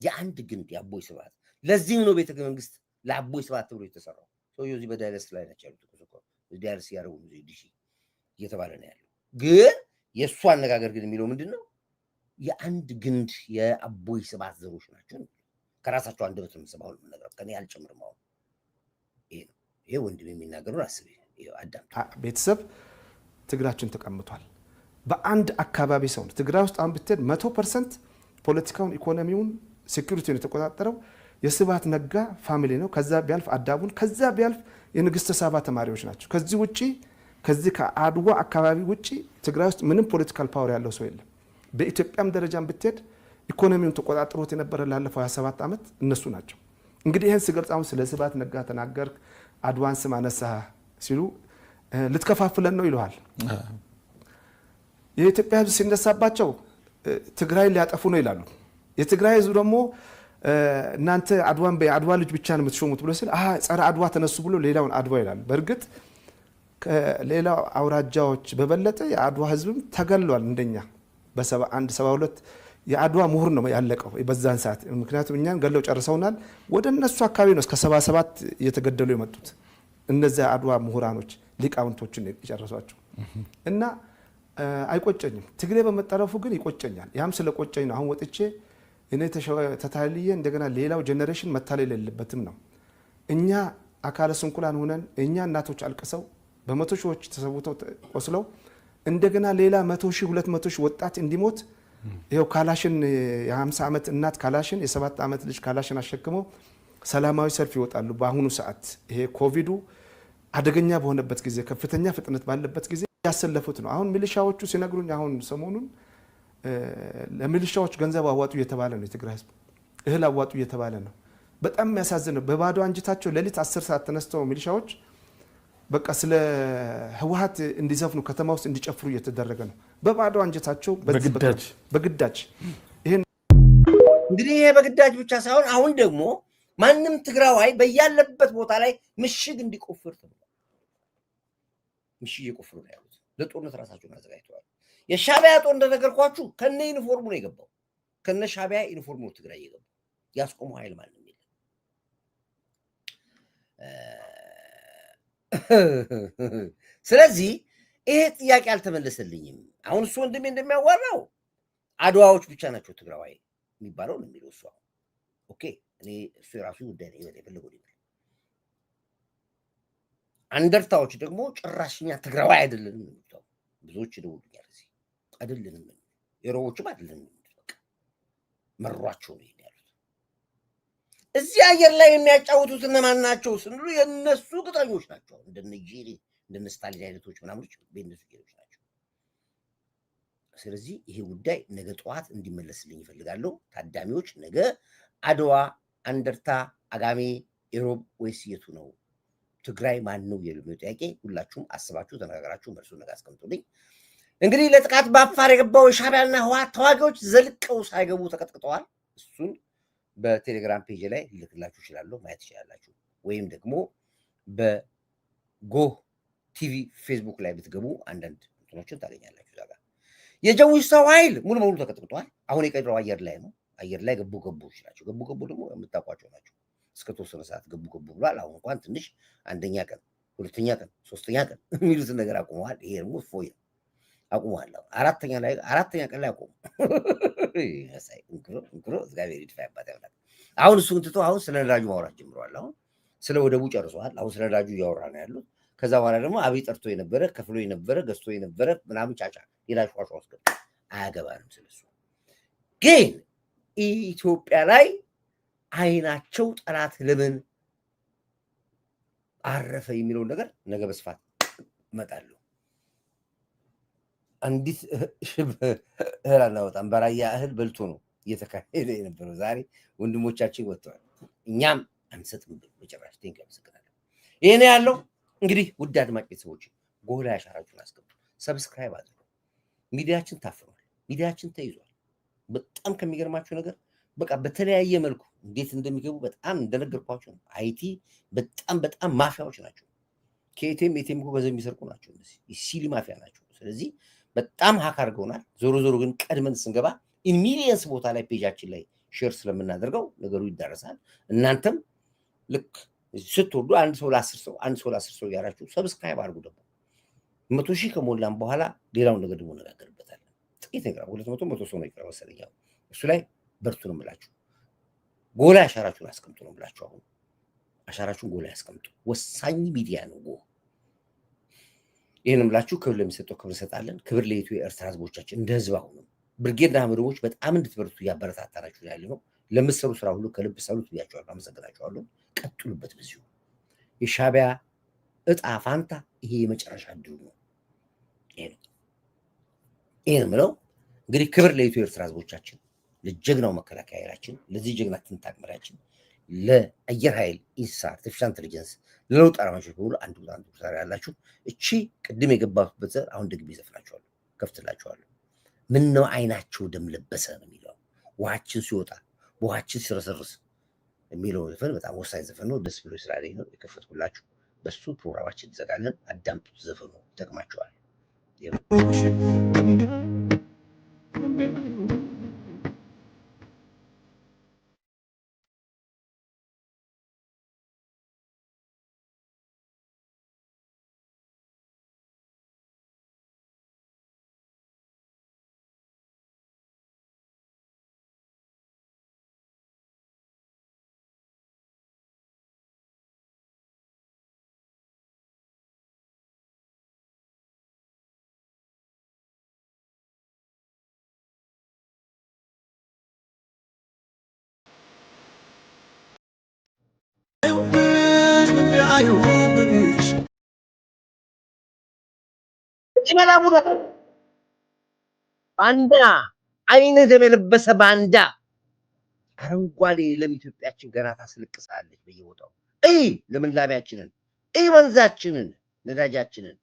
የአንድ ግንድ የአቦይ ስብሐት ለዚህም ነው ቤተ መንግስት ለአቦይ ስብሐት ተብሎ የተሰራው ሰውዬው እዚህ በዳይለስ ላይ ናቸው ያሉት ዳይለስ ያረው ዲሺ እየተባለ ነው ያለው ግን የእሱ አነጋገር ግን የሚለው ምንድነው የአንድ ግንድ የአቦይ ስብሐት ዘሮች ናቸው ከራሳቸው አንደበት የምሰማው ነገር ከኔ አልጨምርም አሁን ይሄ ወንድም የሚናገረው አስቢ አዳም ቤተሰብ ትግራችን ተቀምጧል በአንድ አካባቢ ሰው ትግራይ ውስጥ አሁን ብትሄድ 100% ፖለቲካውን ኢኮኖሚውን ሴኩሪቲውን የተቆጣጠረው የስብሐት ነጋ ፋሚሊ ነው ከዛ ቢያልፍ አዳቡን ከዛ ቢያልፍ የንግስተ ሳባ ተማሪዎች ናቸው ከዚህ ውጪ ከዚህ ከአድዋ አካባቢ ውጪ ትግራይ ውስጥ ምንም ፖለቲካል ፓወር ያለው ሰው የለም በኢትዮጵያም ደረጃም ብትሄድ ኢኮኖሚውን ተቆጣጥሮት የነበረ ላለፈው 27 ዓመት እነሱ ናቸው እንግዲህ ይሄን ሲገልጻው ስለ ስብሐት ነጋ ተናገር አድዋን ስም አነሳ ሲሉ ልትከፋፍለን ነው ይሏል የኢትዮጵያ ህዝብ ሲነሳባቸው ትግራይ ሊያጠፉ ነው ይላሉ የትግራይ ህዝብ ደግሞ እናንተ አድዋን በአድዋ ልጅ ብቻ ነው የምትሾሙት ብሎ ሲል ጸረ አድዋ ተነሱ ብሎ ሌላውን አድዋ ይላል። በእርግጥ ከሌላው አውራጃዎች በበለጠ የአድዋ ህዝብም ተገሏል። እንደኛ በ71 72 የአድዋ ምሁር ነው ያለቀው በዛን ሰዓት። ምክንያቱም እኛን ገለው ጨርሰውናል። ወደ እነሱ አካባቢ ነው እስከ 77 እየተገደሉ የመጡት እነዚያ አድዋ ምሁራኖች ሊቃውንቶችን የጨረሷቸው እና አይቆጨኝም። ትግሬ በመጠረፉ ግን ይቆጨኛል። ያም ስለቆጨኝ ነው አሁን ወጥቼ እኔ ተታልዬ እንደገና ሌላው ጄኔሬሽን መታለል የለበትም ነው። እኛ አካለ ስንኩላን ሆነን እኛ እናቶች አልቅሰው በመቶ ሺዎች ተሰውተው ቆስለው እንደገና ሌላ 100 ሺህ 200 ሺህ ወጣት እንዲሞት ይሄው ካላሽን የ50 ዓመት እናት ካላሽን የ7 ዓመት ልጅ ካላሽን አሸክመው ሰላማዊ ሰልፍ ይወጣሉ። በአሁኑ ሰዓት ይሄ ኮቪዱ አደገኛ በሆነበት ጊዜ ከፍተኛ ፍጥነት ባለበት ጊዜ ያሰለፉት ነው። አሁን ሚሊሻዎቹ ሲነግሩኝ አሁን ሰሞኑን ለሚሊሻዎች ገንዘብ አዋጡ እየተባለ ነው። የትግራይ ህዝብ እህል አዋጡ እየተባለ ነው። በጣም የሚያሳዝነው በባዶ አንጅታቸው ሌሊት 10 ሰዓት ተነስተው ሚሊሻዎች በቃ ስለ ህወሓት እንዲዘፍኑ ከተማ ውስጥ እንዲጨፍሩ እየተደረገ ነው። በባዶ አንጀታቸው በግዳጅ ይሄን እንግዲህ ይሄ በግዳጅ ብቻ ሳይሆን አሁን ደግሞ ማንም ትግራዋይ በያለበት ቦታ ላይ ምሽግ እንዲቆፍር ተብሏል። ምሽግ እየቆፍሩ ነው ያሉት። ለጦርነት ራሳቸውን አዘጋጅተዋል። የሻዕቢያ ጦር እንደነገርኳችሁ ከነ ዩኒፎርሙ ነው የገባው። ከነ ሻዕቢያ ዩኒፎርሙ ነው ትግራይ የገባው። ያስቆመው ኃይል ማንም የለም። ስለዚህ ይሄ ጥያቄ አልተመለሰልኝም። አሁን እሱ ወንድሜ እንደሚያዋራው አድዋዎች ብቻ ናቸው ትግራዋይ የሚባለው ነው የሚለው እሱ። ኦኬ እኔ እሱ የራሱ ጉዳይ ነው የፈለገው ይበል። አንደርታዎች ደግሞ ጭራሽኛ ትግራዋይ አይደለንም ነው የሚለው። ብዙዎች ይደውሉኛል እዚህ አይደለንም ነው የሮቦችም አይደለንም በቃ መሯቸው ነው ያሉት። እዚህ አየር ላይ የሚያጫውቱት እነማን ናቸው ስንሉ የነሱ ቅጥረኞች ናቸው። እንደነ ጄሪ እንደነ ስታሊን አይነቶች ምናምኖች በእነሱ ጄሪዎች ናቸው። ስለዚህ ይሄ ጉዳይ ነገ ጠዋት እንዲመለስልኝ ይፈልጋለሁ። ታዳሚዎች ነገ አድዋ፣ አንደርታ፣ አጋሜ፣ ኢሮብ ወይስ የቱ ነው ትግራይ ማን ነው የሚለው ጥያቄ ሁላችሁም አስባችሁ ተነጋግራችሁ መልሱን ነገ አስቀምጡልኝ። እንግዲህ ለጥቃት በአፋር የገባው የሻዕቢያና ህወሓት ተዋጊዎች ዘልቀው ሳይገቡ ተቀጥቅጠዋል። እሱን በቴሌግራም ፔጅ ላይ ልልክላችሁ እችላለሁ፣ ማየት ትችላላችሁ። ወይም ደግሞ በጎህ ቲቪ ፌስቡክ ላይ ብትገቡ አንዳንድ እንትኖችን ታገኛላችሁ። እዛ ጋር የጀዊሳው ኃይል ሙሉ በሙሉ ተቀጥቅጧል። አሁን የቀረው አየር ላይ ነው። አየር ላይ ገቡዎች ናቸው። ገቡ ደግሞ የምታውቋቸው ናቸው። እስከ ተወሰነ ሰዓት ገቡ ብሏል። አሁን እንኳን ትንሽ አንደኛ ቀን፣ ሁለተኛ ቀን፣ ሶስተኛ ቀን የሚሉትን ነገር አቁመዋል። ይሄ ደግሞ ፎይ አቁመዋል። አራተኛ ቀን ላይ አቁሙ። እግዚአብሔር ይድፋባት ያምላክ። አሁን እሱን ትቶ አሁን ስለ ነዳጁ ማውራት ጀምረዋል። አሁን ስለ ወደቡ ጨርሰዋል። አሁን ስለ ነዳጁ እያወራ ነው ያሉት። ከዛ በኋላ ደግሞ አብይ ጠርቶ የነበረ ከፍሎ የነበረ ገዝቶ የነበረ ምናምን ጫጫ ሌላ ሸዋሸዋ ውስጥ አያገባንም። ስለሱ ግን ኢትዮጵያ ላይ አይናቸው ጠላት ለምን አረፈ የሚለውን ነገር ነገ በስፋት እመጣለሁ። አንዲት እህል አናወጣም። በራያ እህል በልቶ ነው እየተካሄደ የነበረው። ዛሬ ወንድሞቻችን ወጥተዋል። እኛም አንሰጥም በጭራሽ። ቴንክ አመሰግናለሁ። ይሄ ነው ያለው። እንግዲህ ውድ አድማጭ ቤተሰቦች ጎህ ላይ አሻራችሁን አስቀምጡ፣ ሰብስክራይብ አድርጉ። ሚዲያችን ታፍኗል፣ ሚዲያችን ተይዟል። በጣም ከሚገርማችሁ ነገር በቃ በተለያየ መልኩ እንዴት እንደሚገቡ በጣም እንደነገርኳቸው ነው። አይቲ በጣም ማፊያዎች ናቸው። ከኤቲኤም እኮ ገንዘብ የሚሰርቁ ናቸው። እነዚህ ሲሊ ማፊያ ናቸው። ስለዚህ በጣም ሀክ አድርገውናል። ዞሮ ግን ቀድመን ስንገባ ኢን ሚሊየንስ ቦታ ላይ ፔጃችን ላይ ሼር ስለምናደርገው ነገሩ ይዳረሳል። እናንተም ልክ ስትወዱ አንድ ሰው ለ10 ሰው ያራችሁ ሰብስክራይብ አድርጉ። ደግሞ 100 ሺህ ከሞላን በኋላ ሌላውን ነገር ደግሞ ነጋገርበታለን። ጥቂት ነገር 200 ሰው ነው ይቀር መሰለኝ። እሱ ላይ በርቱ ነው የምላችሁ። ጎላ አሻራችሁን አስቀምጡ ነው የምላችሁ። አሁን አሻራችሁን ጎላ ያስቀምጡ። ወሳኝ ሚዲያ ነው ጎህ። ይህን የምላችሁ ክብር ለሚሰጠው ክብር እንሰጣለን። ክብር ለኢትዮ ኤርትራ ህዝቦቻችን እንደ ህዝብ አሁንም ብርጌድና ምድቦች በጣም እንድትበርቱ እያበረታታናችሁ ያለ ነው። ለምትሰሩ ስራ ሁሉ ከልብ ሰሉት ብያቸዋለሁ። አመሰግናቸዋለሁ። ቀጥሉበት በዚሁ። የሻዕቢያ እጣ ፋንታ ይሄ የመጨረሻ ድሉ ነው። ይሄን ምለው እንግዲህ ክብር ለኢትዮ ኤርትራ ህዝቦቻችን፣ ለጀግናው መከላከያ ኃይላችን፣ ለዚህ ጀግና ትንታግ መሪያችን፣ ለአየር ኃይል ኢንሳ አርቲፊሻል ኢንተለጀንስ፣ ለለውጥ አራማጆች በሙሉ አንድ ቦታ ያላችሁ እቺ ቅድም የገባሁበት ዘር አሁን ደግሜ ዘፍናችኋለሁ፣ ከፍትላችኋለሁ። ምን ነው አይናቸው ደም ለበሰ ነው የሚለው። ውሃችን ሲወጣ ውሃችን ሲረሰርስ የሚለው ዘፈን በጣም ወሳኝ ዘፈን ነው። ደስ ብሎ ስላለኝ ነው የከፈትኩላችሁ። በሱ ፕሮግራማችን እንዘጋለን። አዳምጡት፣ ዘፈኑ ይጠቅማችኋል። ባንዳ አይነ ደም የለበሰ ባንዳ አረንጓዴ ለኢትዮጵያችን ገና ታስለቅሳለች በየቦታው። ለምላሜያችንን፣ ወንዛችንን፣ ነዳጃችንን